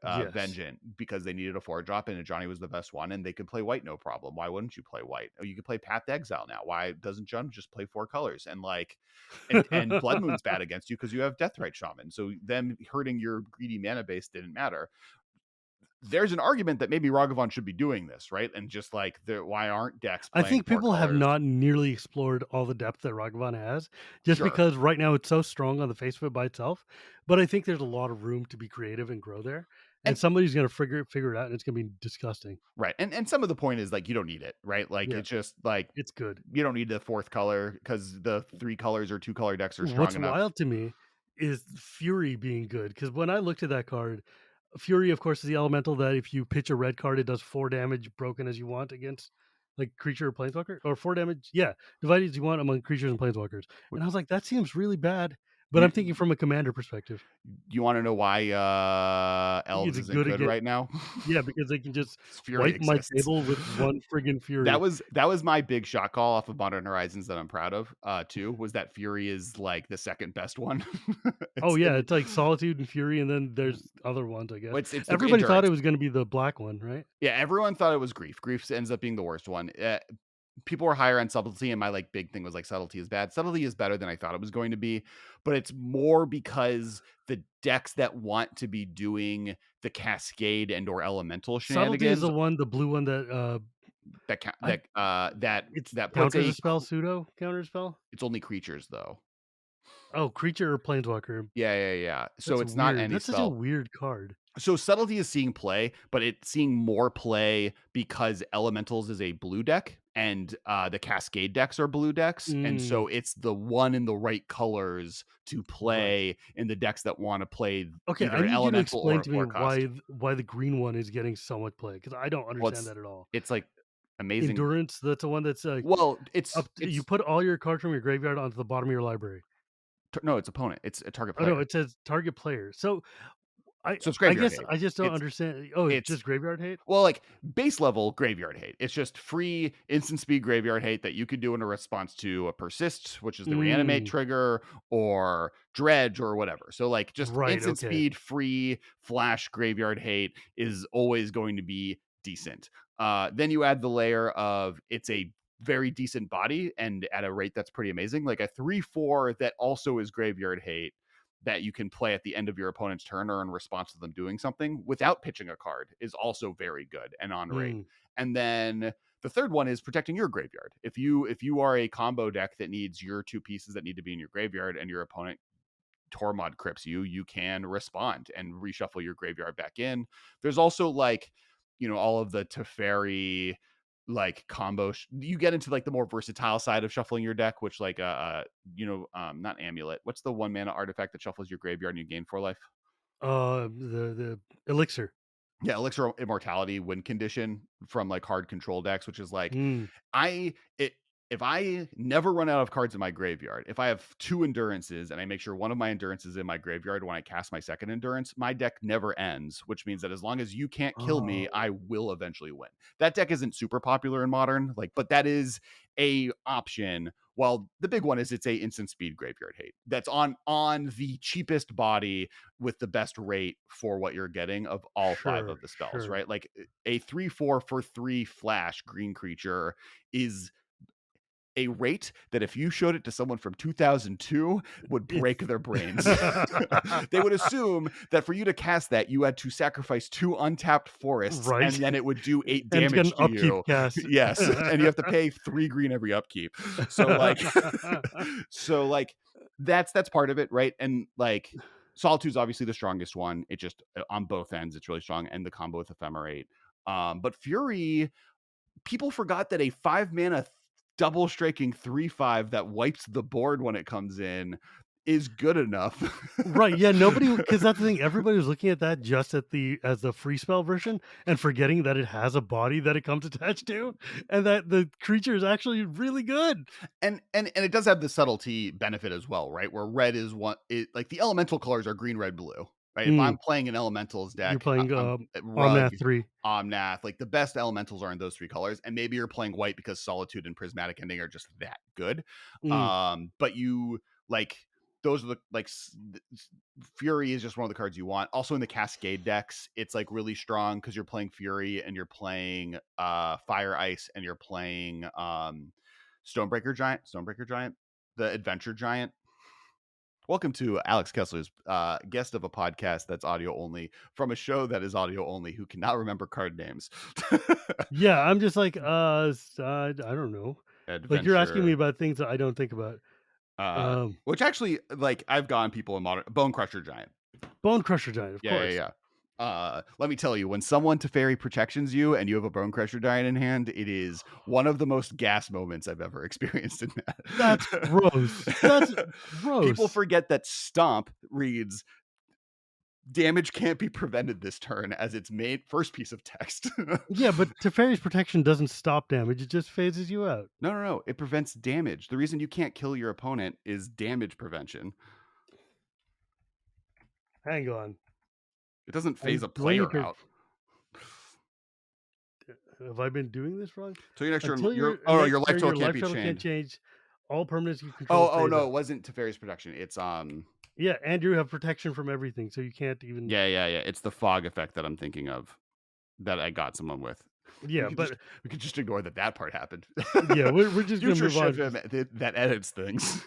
yes. Vengeant because they needed a 4-drop and a Johnny was the best one and they could play white no problem. Why wouldn't you play white? Oh, you could play Path to Exile now. Why doesn't John just play 4 colors? And like and Blood Moon's bad against you because you have Deathrite Shaman. So them hurting your greedy mana base didn't matter. There's an argument that maybe Ragavan should be doing this, right? And just like why aren't decks I playing think 4 people have colors? not nearly explored all the depth that Ragavan has, just Sure. because right now it's so strong on the face of it by itself. But I think there's a lot of room to be creative and grow there. And And somebody's gonna figure it out and it's gonna be disgusting. right. And some of the point is like you don't need it, right? Like Yeah, it's just like it's good. you don't need the fourth color because the 3 colors or 2 color decks are strong What's enough. wild to me is Fury being good, because when I looked at that card, Fury, of course, is the elemental that if you pitch a red card, it does 4 damage broken as you want against, like, creature or planeswalker, or 4 damage, yeah, divided as you want among creatures and planeswalkers, and I was like, "That seems really bad," but You I'm thinking from a commander perspective. you want to know why elves Is it isn't good good again? right now? Yeah, because they can just 'Cause Fury wipe my exists. table with 1 friggin' Fury. That was my big shot call off of Modern Horizons that I'm proud of, too, was that Fury is, like, the second best one. Oh, It's yeah, in it's like Solitude and Fury, and then there's other ones, I guess. it's the Everybody thought endurance. it was gonna be the black one, right? Yeah, everyone thought it was Grief. Grief ends up being the worst one. People were higher on Subtlety, and my, like, big thing was, like, Subtlety is bad. Subtlety is better than I thought it was going to be, but it's more because the decks that want to be doing the Cascade and or Elemental Subtlety is shenanigans the one, the blue one that, I it's that puts counters a spell, pseudo counter spell? it's only creatures, though. Oh, creature or planeswalker. Yeah, yeah, yeah. So That's it's not weird. any That's such a spell. weird card. So subtlety is seeing play, but it's seeing more play because elementals is a blue deck and the cascade decks are blue decks. And Mm, so it's the one in the right colors to right. play in the decks that want to play Okay, either I an need you to elemental explain or to me or cost. why the green one is getting so much play, because I don't Well, understand that at all. it's like amazing. Endurance, that's the one that's, Well, you it's put all your cards from your graveyard onto the bottom of your library. no, it's opponent. It's a target Oh, no, player. it says target player. So, So it's I graveyard guess hate. I just don't It's understand. Oh, it's it's just graveyard hate? Well, like base level graveyard hate. It's just free instant speed graveyard hate that you could do in a response to a persist, which is the reanimate Mm, trigger, or dredge or whatever. So like just right, instant okay. speed free flash graveyard hate is always going to be decent. Then you add the layer of it's a very decent body and at a rate that's pretty amazing, like a 3/4 that also is graveyard hate that you can play at the end of your opponent's turn or in response to them doing something without pitching a card is also very good and on rate. Mm, And then the third one is protecting your graveyard. If you are a combo deck that needs your 2 pieces that need to be in your graveyard and your opponent Tormod crypts you, you can respond and reshuffle your graveyard back in. There's also like, all of the Teferi like combo. You get into like the more versatile side of shuffling your deck, which like not amulet. What's the 1 mana artifact that shuffles your graveyard and you gain 4 life? the elixir. Yeah, Elixir Immortality win condition from like hard control decks, which is like Mm, I it if I never run out of cards in my graveyard, if I have 2 endurances and I make sure one of my endurances is in my graveyard when I cast my second endurance, my deck never ends, which means that as long as you can't kill me, Oh, I will eventually win. That deck isn't super popular in modern, like, but that is a option. Well, the big one is it's a instant speed graveyard hate. That's on the cheapest body with the best rate for what you're getting of all 5 sure, of the spells, sure. right? Like a 3/4 for 3 flash green creature is a rate that if you showed it to someone from 2002 would It's break their brains. They would assume that for you to cast that, you had to sacrifice 2 untapped forests right, and then it would do 8 and it's got an damage to upkeep you. cast. Yes, and you have to pay 3 green every upkeep. So like so like that's part of it, right? And like Solitude's obviously the strongest one. It just on both ends, it's really strong, and the combo with Ephemerate. But Fury, people forgot that a 5 mana double striking 3/5 that wipes the board when it comes in is good enough. Right, yeah, nobody, because that's the thing, everybody was looking at that just at the as the free spell version and forgetting that it has a body that it comes attached to, and that the creature is actually really good. And it does have the subtlety benefit as well, right? Where red is one it like the elemental colors are green, red, blue, right? If Mm, I'm playing an elementals you're deck, playing, I'm Rug, Omnath 3. Omnath, like the best elementals are in those 3 colors, and maybe you're playing white because Solitude and Prismatic Ending are just that good. Mm. But you like those are the like Fury is just one of the cards you want. Also in the Cascade decks, it's like really strong because you're playing Fury and you're playing Fire Ice and you're playing Stonebreaker Giant, the Adventure Giant. Welcome to Alex Kessler's guest of a podcast that's audio only from a show that is audio only who cannot remember card names. Yeah, I'm just like, I don't know. Like, you're asking me Adventure, about things that I don't think about. Um, which actually, like, I've gotten people in modern Bone Crusher Giant. Bone Crusher Giant, of Yeah, yeah, course. yeah. Let me tell you, when someone Teferi protections you and you have a Bone Crusher Giant in hand, it is one of the most gas moments I've ever experienced in That's gross. That's that. People gross. forget that Stomp reads damage can't be prevented this turn as its main first piece of text. Yeah, but Teferi's protection doesn't stop damage, it just phases you out. No, no, no. It prevents damage. The reason you can't kill your opponent is damage prevention. Hang on. It doesn't phase a Do I need player to out. have I been doing this wrong? So you're not sure Until your your oh next your life turn, total your can't life be total can't chained. change. All permanents you control Oh phase no, it out. wasn't Teferi's protection. It's Yeah, and you have protection from everything, so you can't even. yeah, yeah, yeah. It's the fog effect that I'm thinking of that I got someone with. We Yeah, could but just we could just ignore that part happened. yeah, we're just gonna Future move on. Shifm that edits things.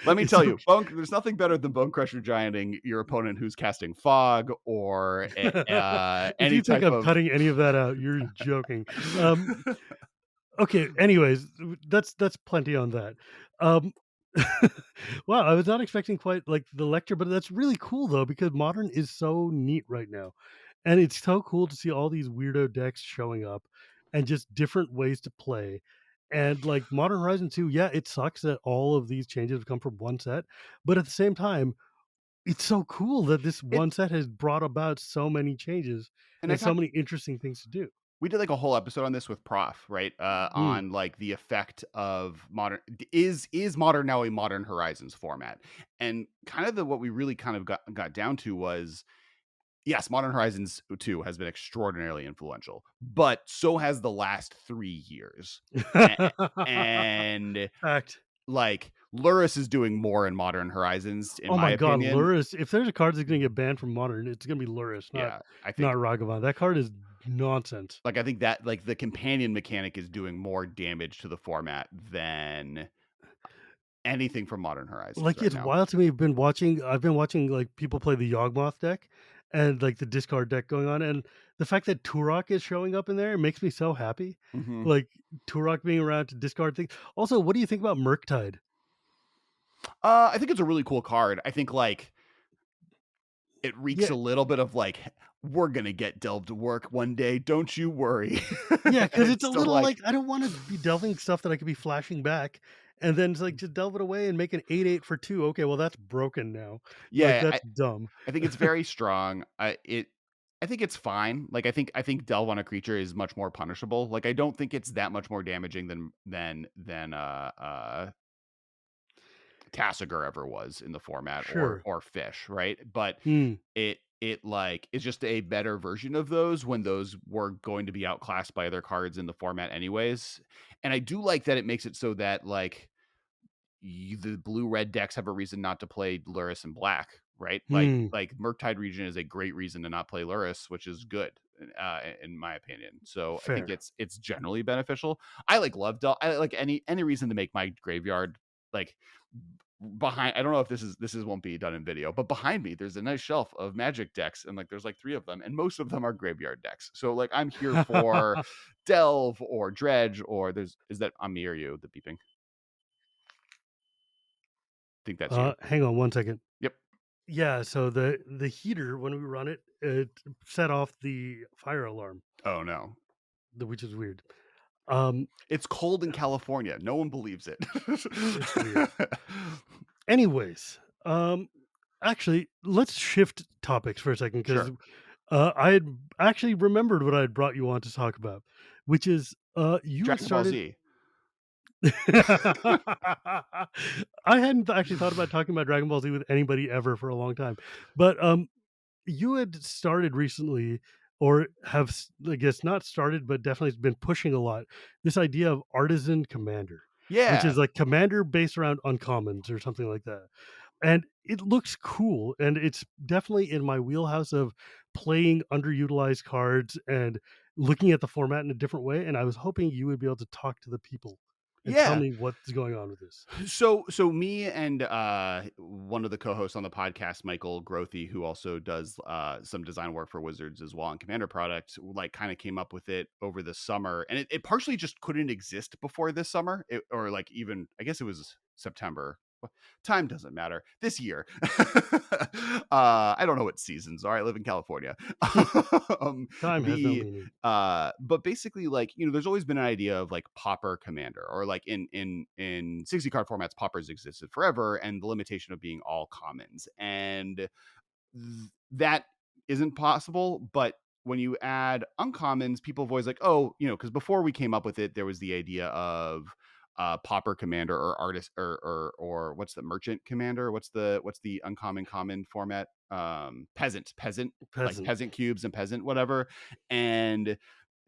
Let me It's tell you, okay. there's nothing better than Bone Crusher Gianting your opponent who's casting fog or If any you think type I'm of. cutting any of that out, you're joking. Okay, anyways, that's plenty on that. Um, wow, I was not expecting quite like the lecture, but that's really cool though because modern is so neat right now. And it's so cool to see all these weirdo decks showing up and just different ways to play. And like Modern Horizon 2, yeah, it sucks that all of these changes have come from one set, but at the same time, it's so cool that this It one set has brought about so many changes and I and so talked many interesting things to do. we did like a whole episode on this with Prof, right? Mm. On like the effect of modern is modern now a modern horizons format. And kind of the what we really kind of got down to was yes, Modern Horizons 2 has been extraordinarily influential, but so has the last 3 years. And Fact. like Luris is doing more in Modern Horizons, in Oh my my god, opinion. Luris. If there's a card that's gonna get banned from Modern, it's gonna be Luris, not Yeah, I not think Ragavan. That card is nonsense. like I think that like the companion mechanic is doing more damage to the format than anything from Modern Horizons Like, right it's now. wild to me. I've been watching, like, people play the Yawgmoth deck and, like, the discard deck going on, and the fact that Turok is showing up in there makes me so happy. Mhm. Like, Turok being around to discard things. Also, what do you think about Murktide? I think it's a really cool card. I think like it reeks Yeah, a little bit of like we're gonna get delved to work one day, don't you worry. yeah, And because it's it's a still little like like, I don't wanna be delving stuff that I could be flashing back, and then it's like, just delve it away and make an 8/8 for 2. Okay, well, that's broken now. Like, yeah, that's dumb. I think it's very strong. I think it's fine. Like, I think delve on a creature is much more punishable. Like, I don't think it's that much more damaging than Tasigur ever was in the format, Sure. or Fish, right? But Hmm. it like is just a better version of those when those were going to be outclassed by other cards in the format anyways. And I do like that it makes it so that like the blue red decks have a reason not to play Luris and black, right? Hmm. Like Murktide region is a great reason to not play Luris, which is good in my opinion. So I think Fair. it's generally beneficial. I like love I like any reason to make my graveyard like behind. I don't know if this is won't be done in video, but behind me there's a nice shelf of Magic decks, and like there's like three of them, and most of them are graveyard decks. So like I'm here for Delve or Dredge, or there's is that on me or you the beeping? I think that's you. Hang on one second. Yep. Yeah, so the heater when we run it, it set off the fire alarm, Oh no. which is weird. Um, It's cold in California. No one believes it. it's weird. Anyways, actually, let's shift topics for a second because Sure. I had actually remembered what I had brought you on to talk about, which is you had Dragon Ball started. Z. I hadn't actually thought about talking about Dragon Ball Z with anybody ever for a long time, but you had started recently, or have I guess not started, but definitely been pushing a lot this idea of Artisan Commander, which Yeah. is like Commander based around uncommons or something like that. And it looks cool, and it's definitely in my wheelhouse of playing underutilized cards and looking at the format in a different way, and I was hoping you would be able to talk to the people and tell Yeah. me what's going on with this. So me and one of the co-hosts on the podcast, Michael Grothy, who also does some design work for Wizards as well on Commander product, like kind of came up with it over the summer, and it partially just couldn't exist before this summer, or like even I guess it was September. Time doesn't matter this year. I don't know what seasons are. I live in California. Time has no The meaning. but basically, like, there's always been an idea of like Pauper Commander, or like in 60 card formats, Paupers existed forever, and the limitation of being all commons, and that isn't possible. But when you add uncommons, people have always like, oh, because before we came up with it, there was the idea of Pauper Commander, or artist, or what's the Merchant Commander? What's the uncommon common format? Peasant, like Peasant. peasant cubes and peasant whatever. And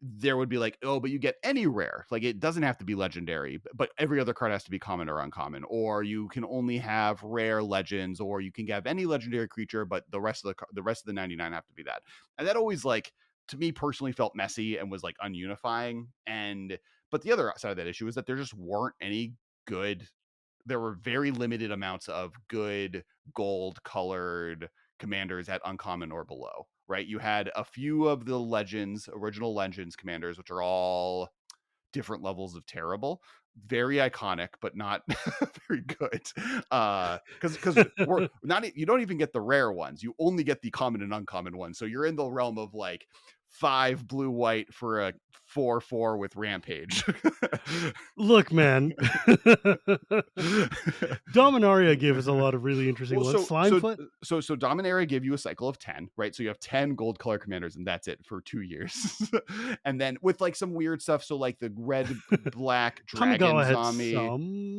there would be like, oh, but you get any rare. Like, it doesn't have to be legendary, but every other card has to be common or uncommon. Or you can only have rare legends, or you can have any legendary creature, but the rest of the 99 have to be that. And that always, like, to me personally, felt messy and was like ununifying. And but the other side of that issue is that there just weren't any good. There were very limited amounts of good gold colored commanders at uncommon or below, right? You had a few of the original legends commanders, which are all different levels of terrible, very iconic, but not very good. Because we're not, you don't even get the rare ones. You only get the common and uncommon ones. So you're in the realm of like 5 blue white for a 4/4 with rampage. Look, man. Dominaria gave us a lot of really interesting Well, ones. so so Slimefoot? so Dominaria gave you a cycle of 10, right? So you have 10 gold color commanders, and that's it for 2 years. And then with like some weird stuff, so like the red black dragon Kamigawa had zombie.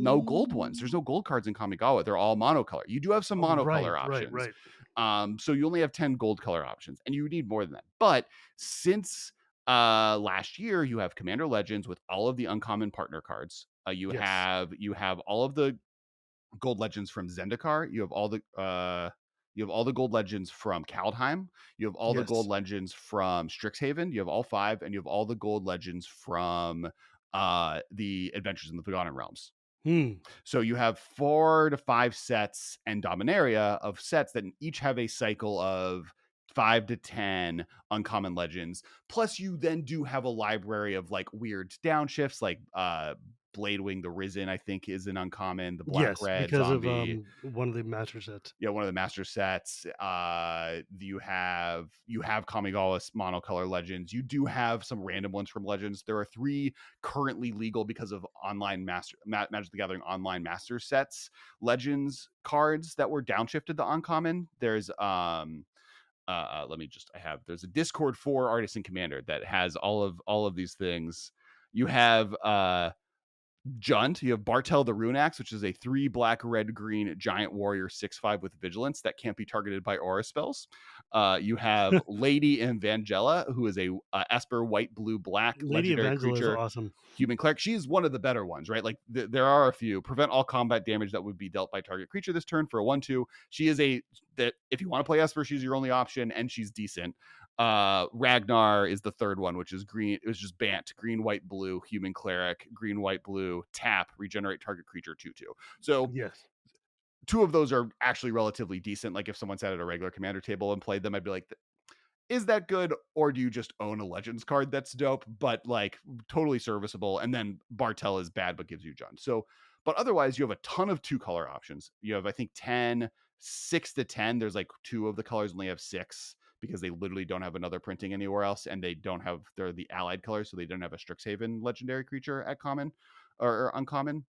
No gold ones. There's some. no gold cards in Kamigawa. They're all monocolor. You do have some Oh, right, monocolor right, options. right. So you only have 10 gold color options, and you need more than that. But since last year, you have Commander Legends with all of the uncommon partner cards. Yes. You have all of the gold legends from Zendikar. You have all the gold legends from Kaldheim. You have all the gold Yes. legends from Strixhaven. You have all five, and you have all the gold legends from the Adventures in the Forgotten Realms. Hmm. So you have 4 to 5 sets and Dominaria of sets that each have a cycle of 5 to 10 uncommon legends. Plus, you then do have a library of like weird downshifts, like Bladewing the Risen, I think, is an uncommon. The black Yes, red because of zombie, one of the master sets. yeah, one of the master sets. You have Kamigawa monocolor legends. You do have some random ones from legends. There are 3 currently legal because of online Magic the Gathering online master sets legends cards that were downshifted to uncommon. There's let me just I have there's a Discord for Artisan Commander that has all of these things. You have Junt, you have Bartel the Rune Axe, which is a 3 black, red, green giant warrior 6/5 with vigilance that can't be targeted by aura spells. You have Lady Evangela, who is a Esper white, blue, black Lady legendary Evangela is creature, awesome. human cleric. She's one of the better ones, right? Like there are a few. Prevent all combat damage that would be dealt by target creature this turn for a 1/2. She is a that if you want to play Esper, she's your only option, and she's decent. Ragnar is the third one, which is green. It was just Bant, green, white, blue, human cleric, green, white, blue, tap, regenerate target creature 2/2. So Yes. two of those are actually relatively decent. Like if someone sat at a regular commander table and played them, I'd be like, is that good, or do you just own a Legends card that's dope, but like totally serviceable? And then Bartel is bad, but gives you Jund. So, but otherwise, you have a ton of 2-color options. You have, I think, 10, 6 to 10. There's like 2 of the colors only have 6 because they literally don't have another printing anywhere else. And they don't have, they're the allied colors. So they don't have a Strixhaven legendary creature at common or uncommon.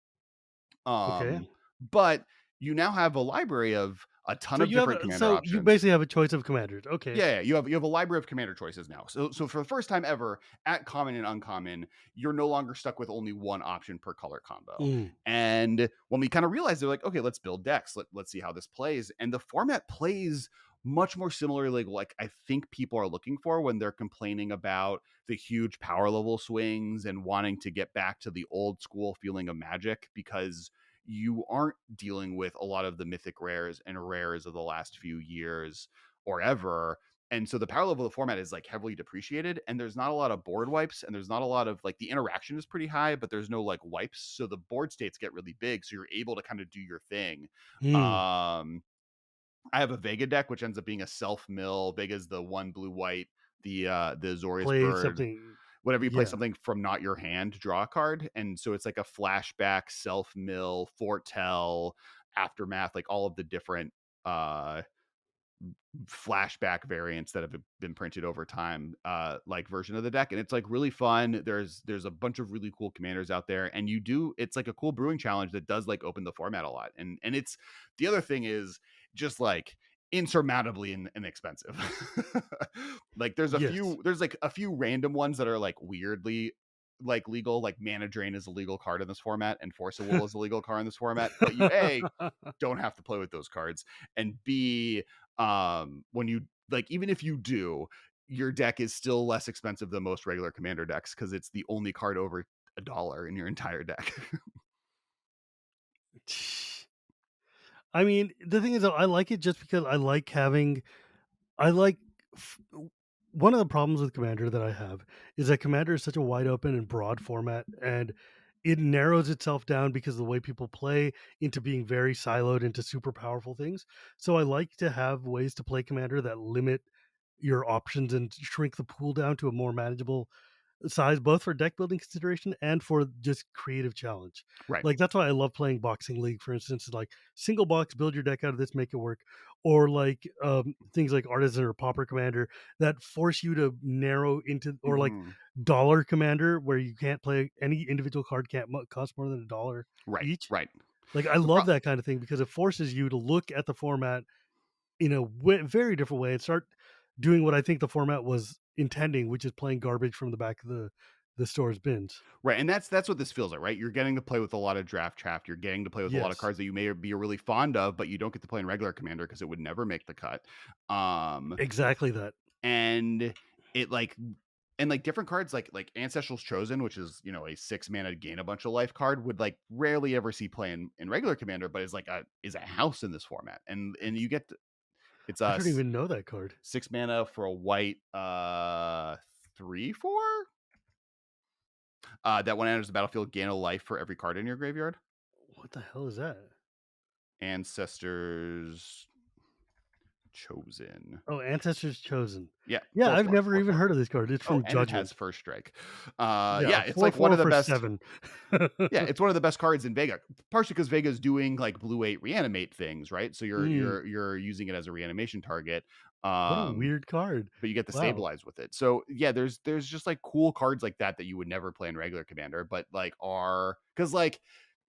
Okay. But you now have a library of a ton So of you have different commander so you options. basically have a choice of commanders. Okay. Yeah, you have a library of commander choices now. So for the first time ever at common and uncommon, you're no longer stuck with only one option per color combo. Mm. And when we kind of realized, they're like, okay, let's build decks. Let's see how this plays. And the format plays much more similarly, like I think people are looking for when they're complaining about the huge power level swings and wanting to get back to the old school feeling of Magic, because you aren't dealing with a lot of the mythic rares and rares of the last few years or ever. And so the power level of the format is like heavily depreciated, and there's not a lot of board wipes, and there's not a lot of like the interaction is pretty high, but there's no like wipes. So the board states get really big. So you're able to kind of do your thing. Mm. Um, I have a Vega deck, which ends up being a self mill. Vega's the one blue white, the Azorius Play bird. something. Whenever you play Yeah. something from not your hand, draw a card. And so it's like a flashback, self mill, foretell, aftermath, like all of the different flashback variants that have been printed over time, like version of the deck. And it's like really fun. There's a bunch of really cool commanders out there, and it's like a cool brewing challenge that does like open the format a lot. And it's the other thing is just like insurmountably inexpensive. Like Yes. there's like a few random ones that are like weirdly like legal, like Mana Drain is a legal card in this format, and Force of Will is a legal card in this format. But you don't have to play with those cards, and B, when you like, even if you do, your deck is still less expensive than most regular commander decks because it's the only card over $1 in your entire deck. I mean, the thing is, though, I like it just because I like having I like f- one of the problems with Commander that I have is that Commander is such a wide open and broad format, and it narrows itself down because of the way people play into being very siloed into super powerful things. So I like to have ways to play Commander that limit your options and shrink the pool down to a more manageable size, both for deck building consideration and for just creative challenge. Right. Like that's why I love playing Boxing League, for instance. Like single box, build your deck out of this, make it work, or like things like Artisan or Pauper Commander that force you to narrow into, or like Mhm. Dollar Commander where you can't play any individual card can't cost more than $1 Right. each. Right. Like I The pro love that kind of thing because it forces you to look at the format in a very different way and start doing what I think the format was intending, which is playing garbage from the back of the store's bins. Right, and that's what this feels like, right? You're getting to play with a lot of draft. You're getting to play with a lot of Yes, cards that you may be really fond of, but you don't get to play in regular commander because it would never make the cut. Um, exactly that. and it like and like different cards like Ancestral's Chosen, which is, a 6 mana gain a bunch of life card, would like rarely ever see play in regular commander, but is a house in this format. And you get it's I don't even know that card. 6 mana for a white 3/4 that when it enters the battlefield, gain a life for every card in your graveyard. What the hell is that? Ancestors Chosen. Oh, Ancestors Chosen. Yeah, Yeah, four I've four never four even four. heard of this card. It's Oh, from and it has Judgment. first strike. Yeah, Yeah, it's four like one four of the for best. 7. Yeah, it's one of the best cards in Vega, partially because Vega's doing like blue 8 reanimate things, right? So you're Mm, you're you're using it as a reanimation target. what a Um, weird card. but you get to Wow. stabilize with it. So yeah, there's just like cool cards like that that you would never play in regular commander, but like are because like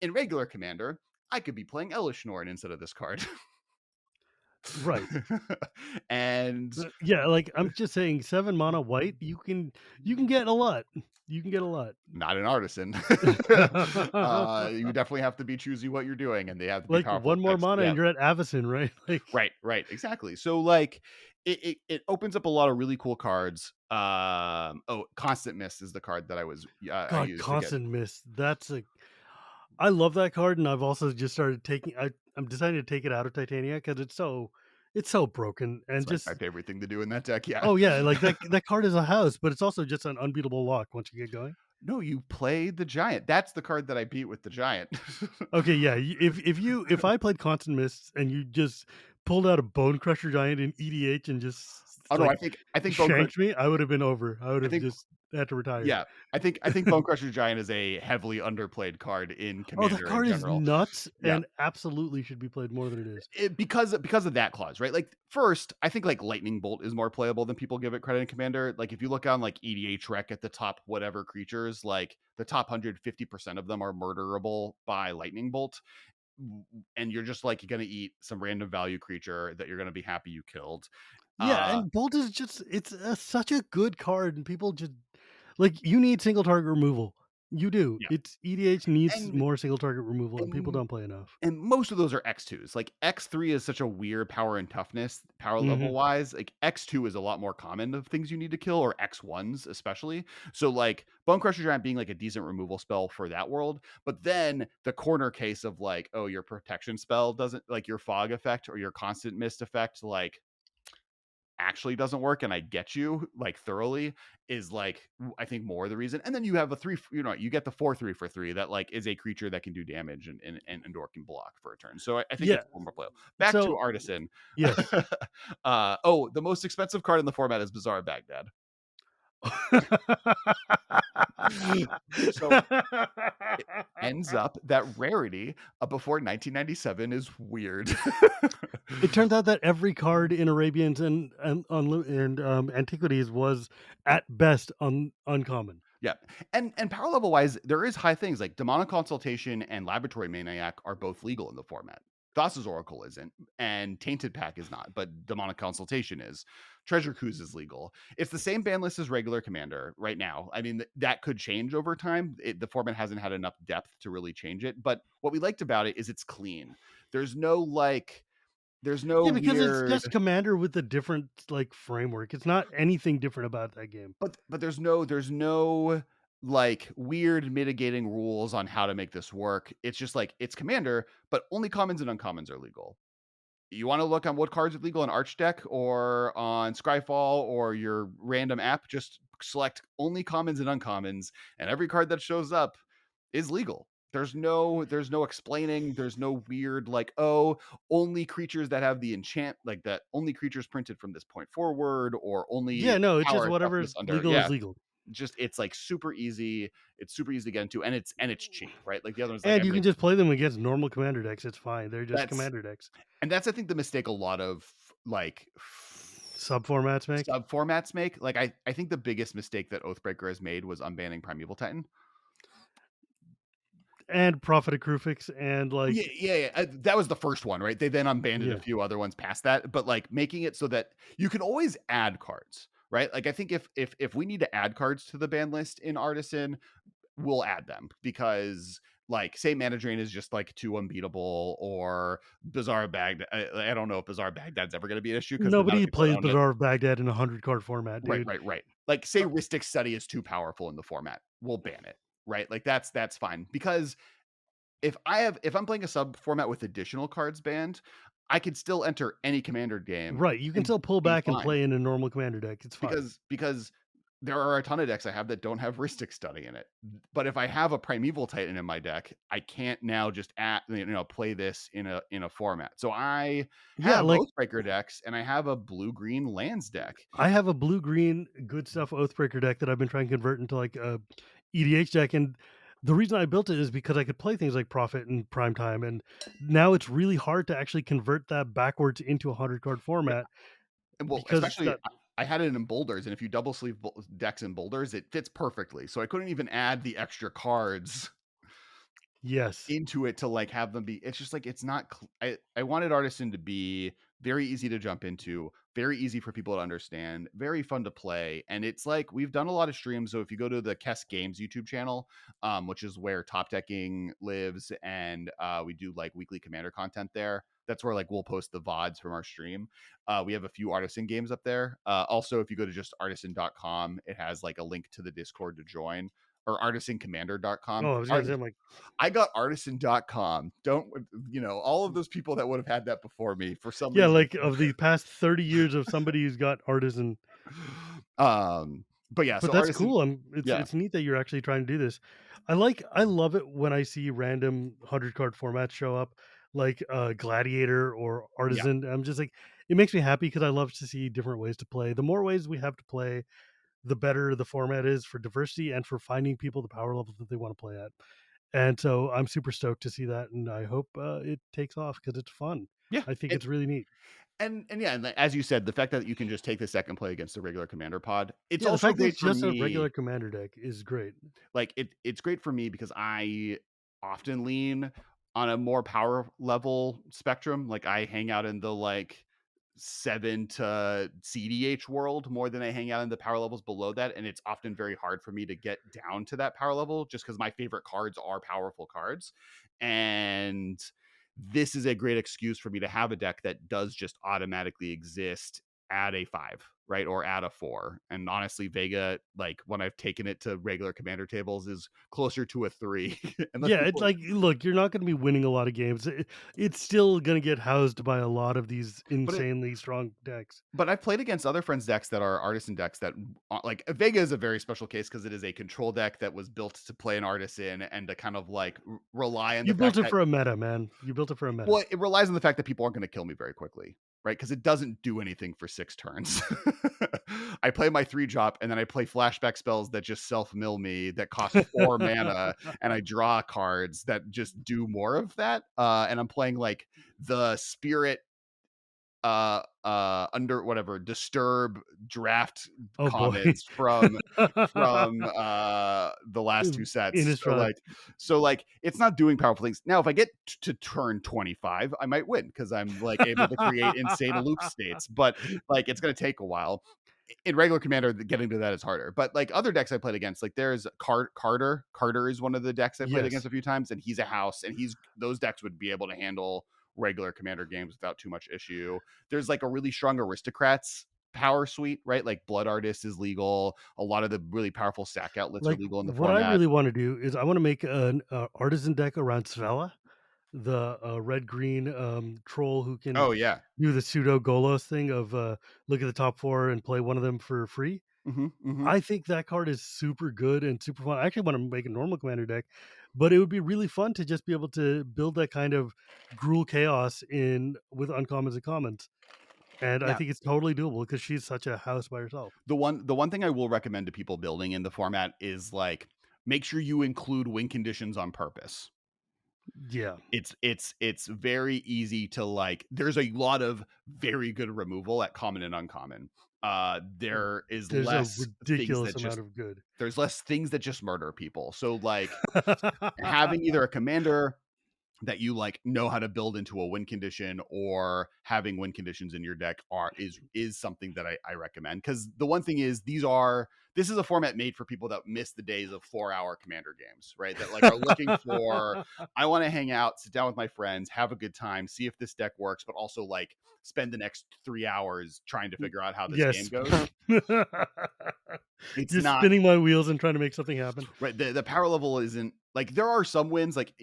in regular commander, I could be playing Elish Norn instead of this card. Right. And Yeah, like, I'm just saying 7 mana white, you can get a lot. You can get a lot. not an artisan. You definitely have to be choosy what you're doing, and they have to be Like, powerful 1 more effects. mana Yeah. and you're at Avacyn, right? Like, Right, right, exactly. So, like, it opens up a lot of really cool cards. Oh, Constant Mist is the card that I God, used to get. Constant Mist, that's a I love that card, and I've also just started taking I'm deciding to take it out of Titania because it's so broken and It's, like, my just favorite thing to do in that deck, yeah. oh, yeah, like, that card is a house, but it's also just an unbeatable lock once you get going. No, you play the Giant. That's the card that I beat with the Giant. Okay, yeah, if I played Constant Mists and you just pulled out a Bone Crusher Giant in EDH and just, Oh, no, like, I think Bone Crush shanked me, I would have been over. I would I have think just had to retire. yeah, I think Bone Crusher Giant is a heavily underplayed card in Oh, that Commander in card is general. nuts Yeah. and absolutely should be played more than it is. Because of that clause, right? Like, first, I think, like, Lightning Bolt is more playable than people give it credit in Commander. Like, if you look on, like, EDH Rec at the top whatever creatures, like, the top 150% of them are murderable by Lightning Bolt, and you're just, like, gonna eat some random value creature that you're gonna be happy you killed. Yeah, Uh, and Bolt is just such a good card, and people just like, you need single target removal. You do. yeah, It's EDH needs and more single target removal, and people and don't play enough. And most of those are X2s. Like, X3 is such a weird power and toughness, power level Mhm. wise. Like, X2 is a lot more common of things you need to kill, or X1s especially. So, like, Bone Crusher Giant being like a decent removal spell for that world. But then the corner case of like, oh, your protection spell doesn't, like, your fog effect or your constant mist effect, like, actually doesn't work, and I get you, like, thoroughly, is, like, I think more the reason. And then you have a 3 you get the 4/3 for 3 that, like, is a creature that can do damage and/or can block for a turn. So I think Yeah, it's more playable. Back to so Artisan. yes. The most expensive card in the format is Bazaar Baghdad. So it ends up that rarity, before 1997 is weird. It turns out that every card in Arabians and Antiquities was at best uncommon. Yeah, and power level wise, there is high things like Demonic Consultation and Laboratory Maniac are both legal in the format. Thassa's Oracle isn't, and Tainted Pack is not, but Demonic Consultation is. Treasure Cruise is legal. It's the same ban list as regular Commander right now. I mean, that could change over time. The format hasn't had enough depth to really change it. But what we liked about it is it's clean. There's no like, there's no Yeah, because it's weird just Commander with a different, like, framework. It's not anything different about that game. But there's no, like, weird mitigating rules on how to make this work. It's just like, it's Commander, but only commons and uncommons are legal. You wanna look on what cards are legal on Archidekt or on Scryfall or your random app, just select only commons and uncommons, and every card that shows up is legal. There's no explaining, there's no weird, like, "Oh, only creatures that have the enchant like, that only creatures printed from this point forward, or Yeah, only no, it's just power and toughness whatever's under." legal is Yeah, legal. just it's, like, super easy to get into, and it's cheap, right? Like, the other one's like, And I you can made just play them against normal Commander decks, it's fine. They're just that's Commander decks. that's, I think, the mistake a lot of, like, Sub-formats make. sub formats make. Like, I think the biggest mistake that Oathbreaker has made was unbanning Primeval Titan. And Prophet of Krufix and, Yeah, like yeah, yeah. That was the first one, right? They then unbanded a yeah. few other ones past that, but, like, making it so that you can always add cards, right? Like, I think if we need to add cards to the ban list in Artisan, we'll add them because, like, say Mana Drain is just, like, too unbeatable, or Bazaar Baghdad. I don't know if Bazaar Baghdad's ever gonna be an issue because the amount of Nobody people that plays own it. Bazaar of Baghdad in a 100-card format, Right, dude. right, right. Like, say Rhystic Study is too powerful in the format, we'll ban it, right? Like, that's fine because if I'm playing a sub format with additional cards banned, I could still enter any Commander game Right, you can and still pull be back and fine. play in a normal Commander deck, it's fine. Because there are a ton of decks I have that don't have Rhystic Study in it. But if I have a Primeval Titan in my deck, I can't now just play this in a format. So I Yeah, have like, Oathbreaker decks and I have a blue-green lands deck. I have a blue-green good stuff Oathbreaker deck that I've been trying to convert into, like, a EDH deck, and the reason I built it is because I could play things like Prophet and Primetime, and now it's really hard to actually convert that backwards into a 100-card Yeah, format and well, because especially that I had it in Boulders, and if you double sleeve decks in Boulders, it fits perfectly. So I couldn't even add the extra cards yes. into it to, like, have them be, it's just like, it's not I wanted Artisan to be very easy to jump into, very easy for people to understand, very fun to play. And it's like we've done a lot of streams. So if you go to the Kess Games YouTube channel, which is where Top Decking lives, and we do like weekly Commander content there. That's where like we'll post the VODs from our stream. We have a few Artisan games up there. Also, if you go to just artisan.com, it has like a link to the Discord to join, or artisancommander.com. Oh, I was gonna say, I'm like, I got artisan.com. Don't, all of those people that would have had that before me for some yeah, reason. like of the past 30 years of somebody who's got Artisan. But yeah, But so that's artisan, cool. yeah, It's neat that you're actually trying to do this. I love it when I see random 100 card formats show up, like Gladiator or yeah, Artisan. I'm just like, it makes me happy because I love to see different ways to play. The more ways we have to play, the better the format is for diversity and for finding people the power levels that they want to play at. And so I'm super stoked to see that, and I hope it takes off because it's fun. yeah. I think And it's really neat. yeah, and as you said, the fact that you can just take the second play against the regular commander pod, it's Yeah, the also fact that great it's for just a me. regular commander deck is great. Like it's great for me because I often lean on a more power level spectrum. Like I hang out in the like 7 to CDH world more than I hang out in the power levels below that, and it's often very hard for me to get down to that power level just because my favorite cards are powerful cards. And this is a great excuse for me to have a deck that does just automatically exist at a 5, right? Or at a 4. And honestly, Vega, like when I've taken it to regular commander tables, is closer to a 3. Unless Yeah, it's people, like, look, you're not gonna be winning a lot of games. It's still gonna get housed by a lot of these but it insanely strong decks. but I've played against other friends' decks that are artisan decks that like Vega is a very special case because it is a control deck that was built to play an artisan and to kind of like rely on the You built fact it that, for a meta, man. You built it for a meta. well, it relies on the fact that people aren't going to kill me very quickly, right? Because it doesn't do anything for 6 turns. I play my 3 drop and then I play flashback spells that just self mill me that cost 4 mana, and I draw cards that just do more of that. And I'm playing like the spirit under whatever disturb draft Oh boy. comments from the last 2 sets. So Innistrad. like it's not doing powerful things. Now if I get to turn 25, I might win because I'm like able to create insane loop states, but like it's going to take a while. In regular commander, getting to that is harder. But like other decks I played against, like there's Carter is one of the decks I played against Yes. a few times, and he's a house, and he's those decks would be able to handle regular commander games without too much issue. There's like a really strong aristocrats power suite, right? Like Blood Artist is legal. A lot of the really powerful sack outlets are Like, legal in the what I format. really wanna do is I wanna make an, artisan deck around Svella, the, red-green, troll who can Oh yeah. do the pseudo Golos thing of, look at the top 4 and play one of them for free. Hmm, hmm. I think that card is super good and super fun. I actually want to make a normal commander deck, but it would be really fun to just be able to build that kind of gruel chaos in with uncommons and commons. And I Yeah. think it's totally doable because she's such a house by herself. The one thing I will recommend to people building in the format is like make sure you include win conditions on purpose. Yeah. It's very easy to like there's a lot of very good removal at common and uncommon. There is There's a less things ridiculous that just amount of good. there's less things that just murder people. So like having either a commander that you like know how to build into a win condition, or having win conditions in your deck is something that I recommend. Because the one thing is this is a format made for people that miss the days of 4-hour commander games, right? That like are looking for, I want to hang out, sit down with my friends, have a good time, see if this deck works, but also like spend the next 3 hours trying to figure out how this game Yes. goes. It's Just not spinning my wheels and trying to make something happen. right. The power level isn't like there are some wins, like,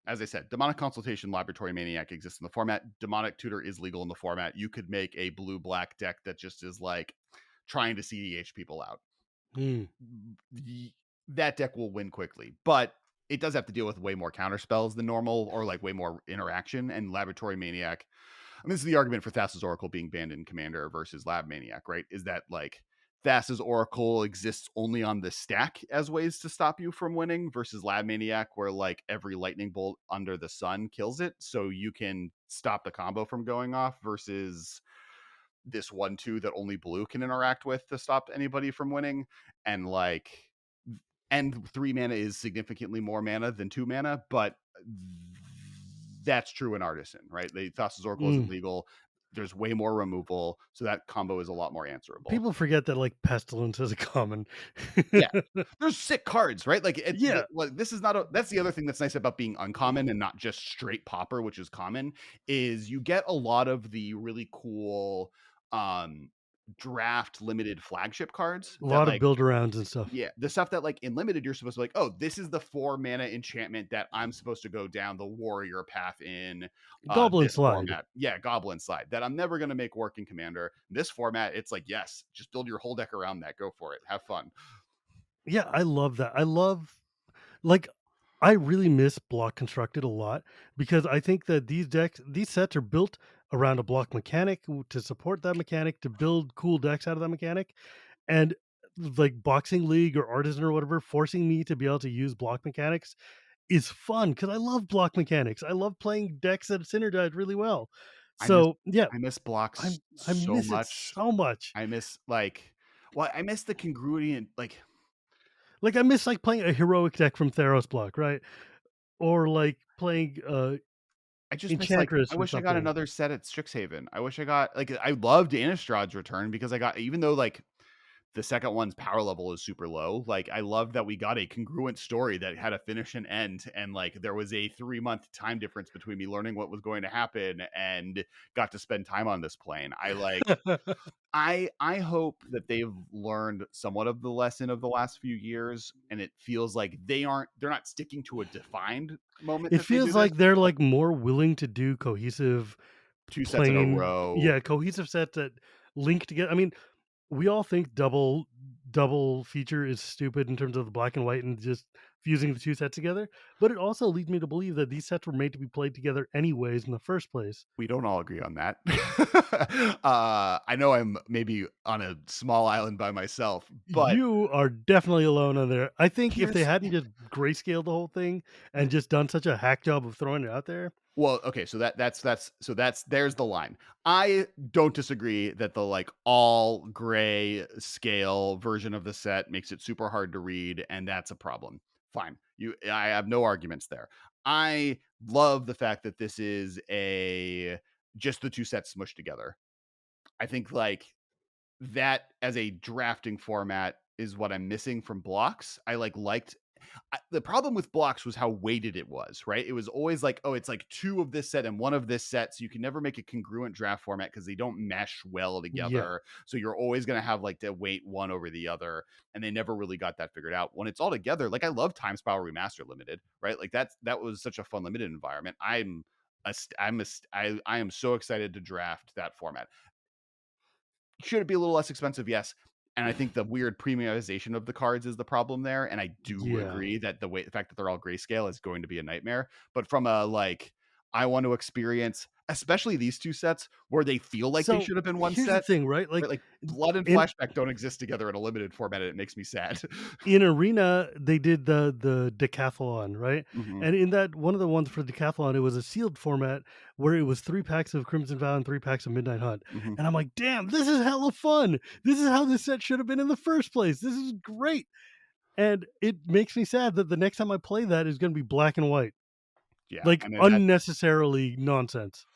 as I said, demonic consultation, laboratory maniac exists in the format. Demonic tutor is legal in the format. You could make a blue black deck that just is like trying to CDH people out. Hmm. That deck will win quickly, but it does have to deal with way more counter spells than normal, or like way more interaction. And laboratory maniac, I mean, this is the argument for Thassa's Oracle being banned in Commander versus Lab Maniac, right? Is that like Thassa's Oracle exists only on the stack as ways to stop you from winning, versus Lab Maniac, where like every lightning bolt under the sun kills it. So you can stop the combo from going off, versus this 1/2 that only blue can interact with to stop anybody from winning. And like, and 3 mana is significantly more mana than 2 mana, but that's true in Artisan, right? Thassa's Oracle isn't Mm. legal. there's way more removal, so that combo is a lot more answerable. People forget that, like, Pestilence is a common. Yeah. There's sick cards, right? Like, Yeah, this is not a that's the other thing that's nice about being uncommon and not just straight popper, which is common, is you get a lot of the really cool, um, draft limited flagship cards a that, lot of like, build arounds and stuff. yeah, the stuff that, like, in limited, you're supposed to like, "Oh, this is the 4 mana enchantment that I'm supposed to go down the warrior path in, Goblin this Slide. format." Yeah, Goblin Slide, that I'm never gonna make work in Commander. This format, it's like, "Yes, just build your whole deck around that, go for it, have fun." Yeah, I love that. I love like, I really miss block constructed a lot because I think that these sets are built around a block mechanic to support that mechanic, to build cool decks out of that mechanic. And like Boxing League or Artisan or whatever, forcing me to be able to use block mechanics is fun because I love block mechanics. I love playing decks that synergize really well. I miss So yeah, I miss blocks I so miss it much. so much. I miss, like well, I miss the congruent, like, Like I miss like playing a heroic deck from Theros block, right? Or like playing I just miss, like Enchantress I or wish I got something. another set at Strixhaven. I wish I got like, I loved Innistrad's return because I got even though, like, the second one's power level is super low, like, I love that we got a congruent story that had a finish and end, and, like, there was a 3-month time difference between me learning what was going to happen and got to spend time on this plane. I hope that they've learned somewhat of the lesson of the last few years, and it feels like they're not sticking to a defined moment It that they do feels this. like they're like more willing to do cohesive 2 sets in a plain row. yeah, cohesive sets that link together. I mean, we all think double feature is stupid in terms of the black and white and just fusing the two sets together, but it also leads me to believe that these sets were made to be played together anyways in the first place. We don't all agree on that. I know I'm maybe on a small island by myself, but You are definitely alone on there. I think if they here's hadn't just grayscaled the whole thing and just done such a hack job of throwing it out there. well, okay, so that's there's the line. I don't disagree that the, like, all gray scale version of the set makes it super hard to read, and that's a problem. Fine. I have no arguments there. I love the fact that this is a just the 2 sets smushed together. I think, like, that as a drafting format is what I'm missing from blocks. Liked the problem with blocks was how weighted it was, right? It was always like, oh, it's like 2 of this set and 1 of this set, so you can never make a congruent draft format because they don't mesh well Yeah. together. So you're always gonna have, like, to weight one over the other, and they never really got that figured out. When it's all together, like, I love Time Spiral Remaster Limited, right? Like, that was such a fun limited environment. I am so excited to draft that format. Should it be a little less expensive? Yes. And I think the weird premiumization of the cards is the problem there. And I do Yeah. agree that the fact that they're all grayscale is going to be a nightmare. But from a like, I want to experience, especially these 2 sets where they feel like they So should have been one here's the set, thing, right? right? Like Like Blood and in Flashback don't exist together in a limited format, and it makes me sad. in Arena, they did the decathlon, right? Mhm, And in that one of the ones for the decathlon, it was a sealed format where it was 3 packs of Crimson Vow and 3 packs of Midnight Hunt. mhm. And I'm like, "Damn, this is hella fun. This is how this set should have been in the first place. This is great." And it makes me sad that the next time I play that is gonna be black and white, Yeah, like, I know unnecessarily nonsense.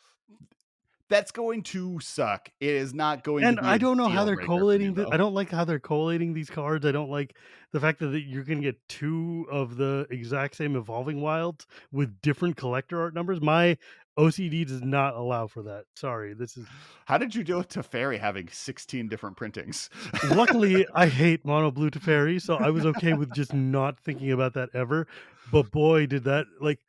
that's going to suck. It is not going to And be I a don't know how deal they're breaker for me, collating I though. don't like how they're collating these cards. I don't like the fact that you're gonna get 2 of the exact same evolving wilds with different collector art numbers. My OCD does not allow for that. Sorry, this is How did you deal with Teferi having 16 different printings? luckily, I hate mono blue Teferi, so I was okay with just not thinking about that ever, but boy, did that like,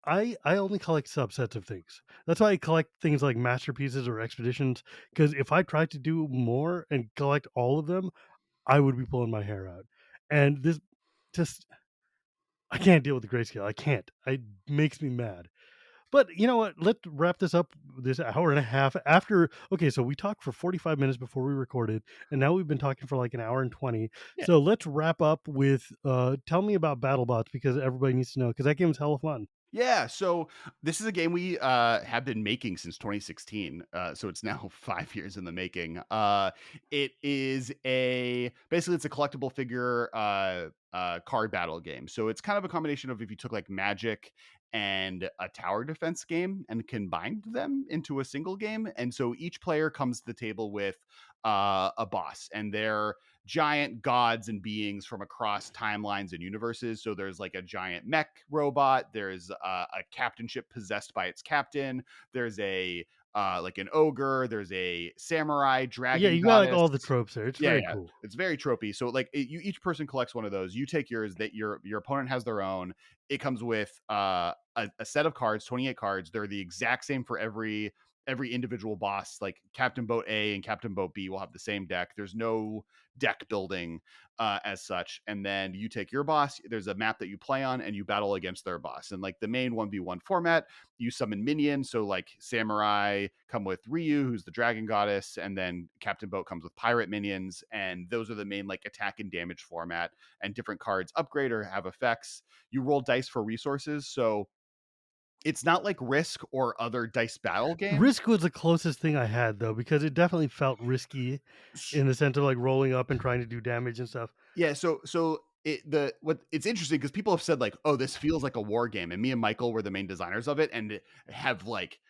I only collect subsets of things. That's why I collect things like masterpieces or expeditions. Because if I tried to do more and collect all of them, I would be pulling my hair out. And this just I can't deal with the grayscale. I can't. It makes me mad. But you know what? Let's wrap this up this hour and a half after okay, so we talked for 45 minutes before we recorded, and now we've been talking for like an hour and 20. Yeah. So let's wrap up with tell me about BattleBots because everybody needs to know because that game is hella fun. Yeah, so this is a game we have been making since 2016. So it's now 5 years in the making. It is basically it's a collectible figure card battle game. So it's kind of a combination of if you took like Magic and a tower defense game and combined them into a single game. And so each player comes to the table with a boss, and they're giant gods and beings from across timelines and universes. So there's like a giant mech robot, there's a captain ship possessed by its captain, there's a like an ogre, there's a samurai Yeah, dragon you got, like, goddess. all the tropes there, it's Yeah, very yeah. cool. It's very tropey. So like you each person collects one of those. You take yours. That your opponent has their own. It comes with a set of cards, 28 cards. They're the exact same for every individual boss. Like Captain Boat A and Captain Boat B will have the same deck. There's no deck building as such. And then you take your boss. There's a map that you play on, and you battle against their boss. And like the main 1v1 format, you summon minions. So like Samurai come with Ryu, who's the dragon goddess, and then Captain Boat comes with pirate minions. And those are the main like attack and damage format. And different cards upgrade or have effects. You roll dice for resources. So it's not like Risk or other dice battle games. Risk was the closest thing I had, though, because it definitely felt risky in the sense of, like, rolling up and trying to do damage and stuff. Yeah, so it's interesting because people have said like, "Oh, this feels like a war game," and me and Michael were the main designers of it, and have like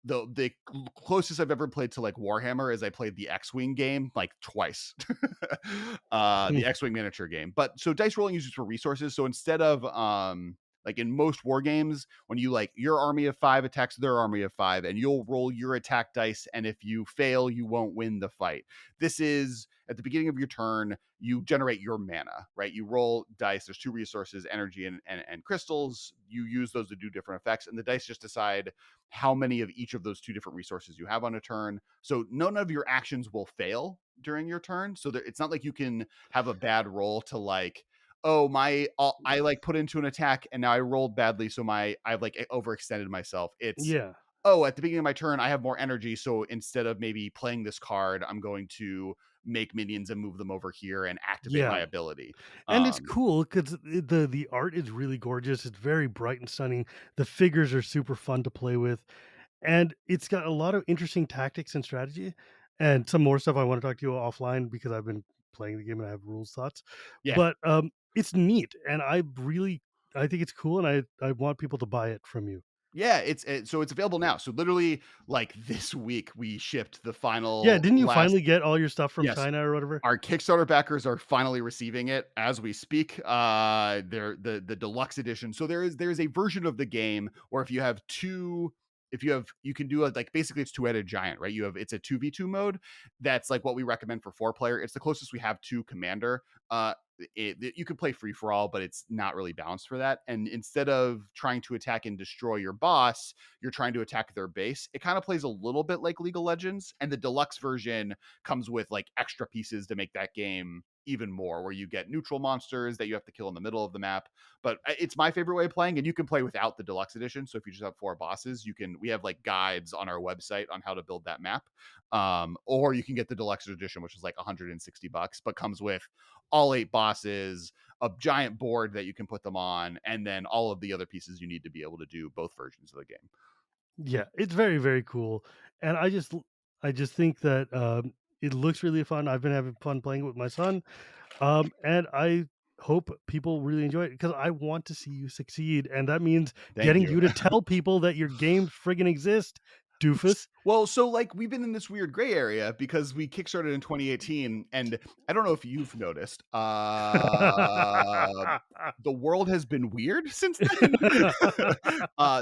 the closest I've ever played to like Warhammer is I played the X-Wing game like twice. The X-Wing miniature game. But so dice rolling is used for resources. So instead of like in most war games, when you like your army of 5 attacks their army of 5, and you'll roll your attack dice, and if you fail, you won't win the fight. This is at the beginning of your turn, you generate your mana, right? You roll dice. There's 2 resources, energy and crystals. You use those to do different effects, and the dice just decide how many of each of those 2 different resources you have on a turn. So none of your actions will fail during your turn. So it's not like you can have a bad roll to like, oh I like put into an attack and now I rolled badly, so I've like overextended myself. It's, Yeah. oh, at the beginning of my turn I have more energy, so instead of maybe playing this card, I'm going to make minions and move them over here and activate my Yeah. ability. And it's Um, cool because the art is really gorgeous, it's very bright and stunning, the figures are super fun to play with, and it's got a lot of interesting tactics and strategy, and some more stuff I wanna talk to you offline because I've been playing the game and I have rules thoughts, yeah, but, it's neat, and I think it's cool, and I want people to buy it from you. yeah, so it's available now. So literally, like this week, we shipped the Yeah, final didn't you last. finally get all your stuff from Yes, China or whatever? our Kickstarter backers are finally receiving it as we speak. They're the deluxe edition. So there's a version of the game where you can do a, like basically it's two-headed giant, right? It's a 2v2 mode. That's like what we recommend for 4 player. It's the closest we have to Commander. You can play free for all, but it's not really balanced for that. And instead of trying to attack and destroy your boss, you're trying to attack their base. It kind of plays a little bit like League of Legends, and the deluxe version comes with like extra pieces to make that game even more, where you get neutral monsters that you have to kill in the middle of the map. But it's my favorite way of playing, and you can play without the deluxe edition. So if you just have 4 bosses, we have like guides on our website on how to build that map. Or you can get the deluxe edition, which is like $160, but comes with all 8 bosses, a giant board that you can put them on, and then all of the other pieces you need to be able to do both versions of the game. Yeah, it's very, very cool, and I just think that, it looks really fun. I've been having fun playing it with my son, and I hope people really enjoy it because I want to see you succeed, and that means Thank getting you. you to tell people that your games friggin' exist, doofus. Well, so like we've been in this weird gray area because we kickstarted in 2018, and I don't know if you've noticed, the world has been weird since then.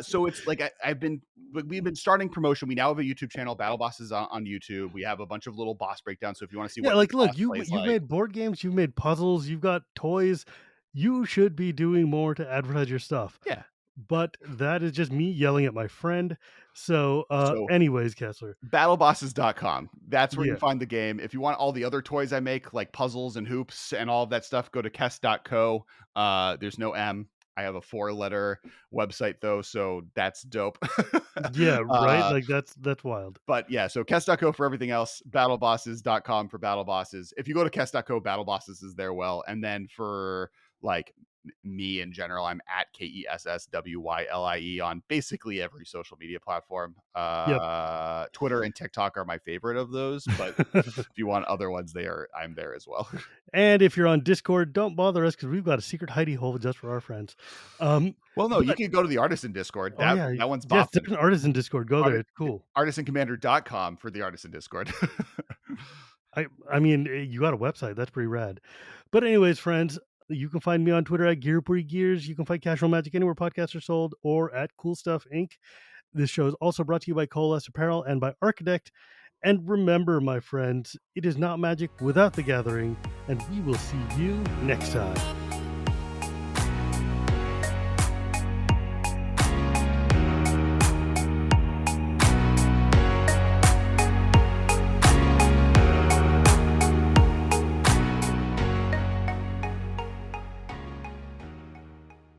So it's like we've been starting promotion. We now have a YouTube channel, Battle Bosses on YouTube. We have a bunch of little boss breakdowns. So if you want to see Yeah, what the like, look, class plays you've like, made board games, you've made puzzles, you've got toys. You should be doing more to advertise your stuff. yeah. But that is just me yelling at my friend. So, So anyways, Kessler. battlebosses.com. That's where you Yeah. find the game. If you want all the other toys I make, like puzzles and hoops and all of that stuff, go to Kess.co. There's no M. I have a 4-letter website though, so that's dope. Yeah, right? uh, Like, that's wild. but yeah, so Kess.co for everything else, battlebosses.com for battle bosses. If you go to Kess.co, battle bosses is there well. And then for like me in general, I'm at KESSWYLIE on basically every social media platform. Yep. Twitter and TikTok are my favorite of those, but if you want other ones, I'm there as well. And if you're on Discord, don't bother us because we've got a secret hidey hole just for our friends. Well, no, you But can go to the Artisan Discord. oh yeah, That one's yes, bopping. there's an artisan Discord. Go there; Arti it's cool. ArtisanCommander.com for the Artisan Discord. I mean, you got a website. That's pretty rad. But anyways, friends, you can find me on Twitter at GearPrettyGears. You can find Casual Magic anywhere podcasts are sold or at CoolStuffInc. This show is also brought to you by Coalesce Apparel and by Archidekt. And remember, my friends, it is not magic without the gathering, and we will see you next time.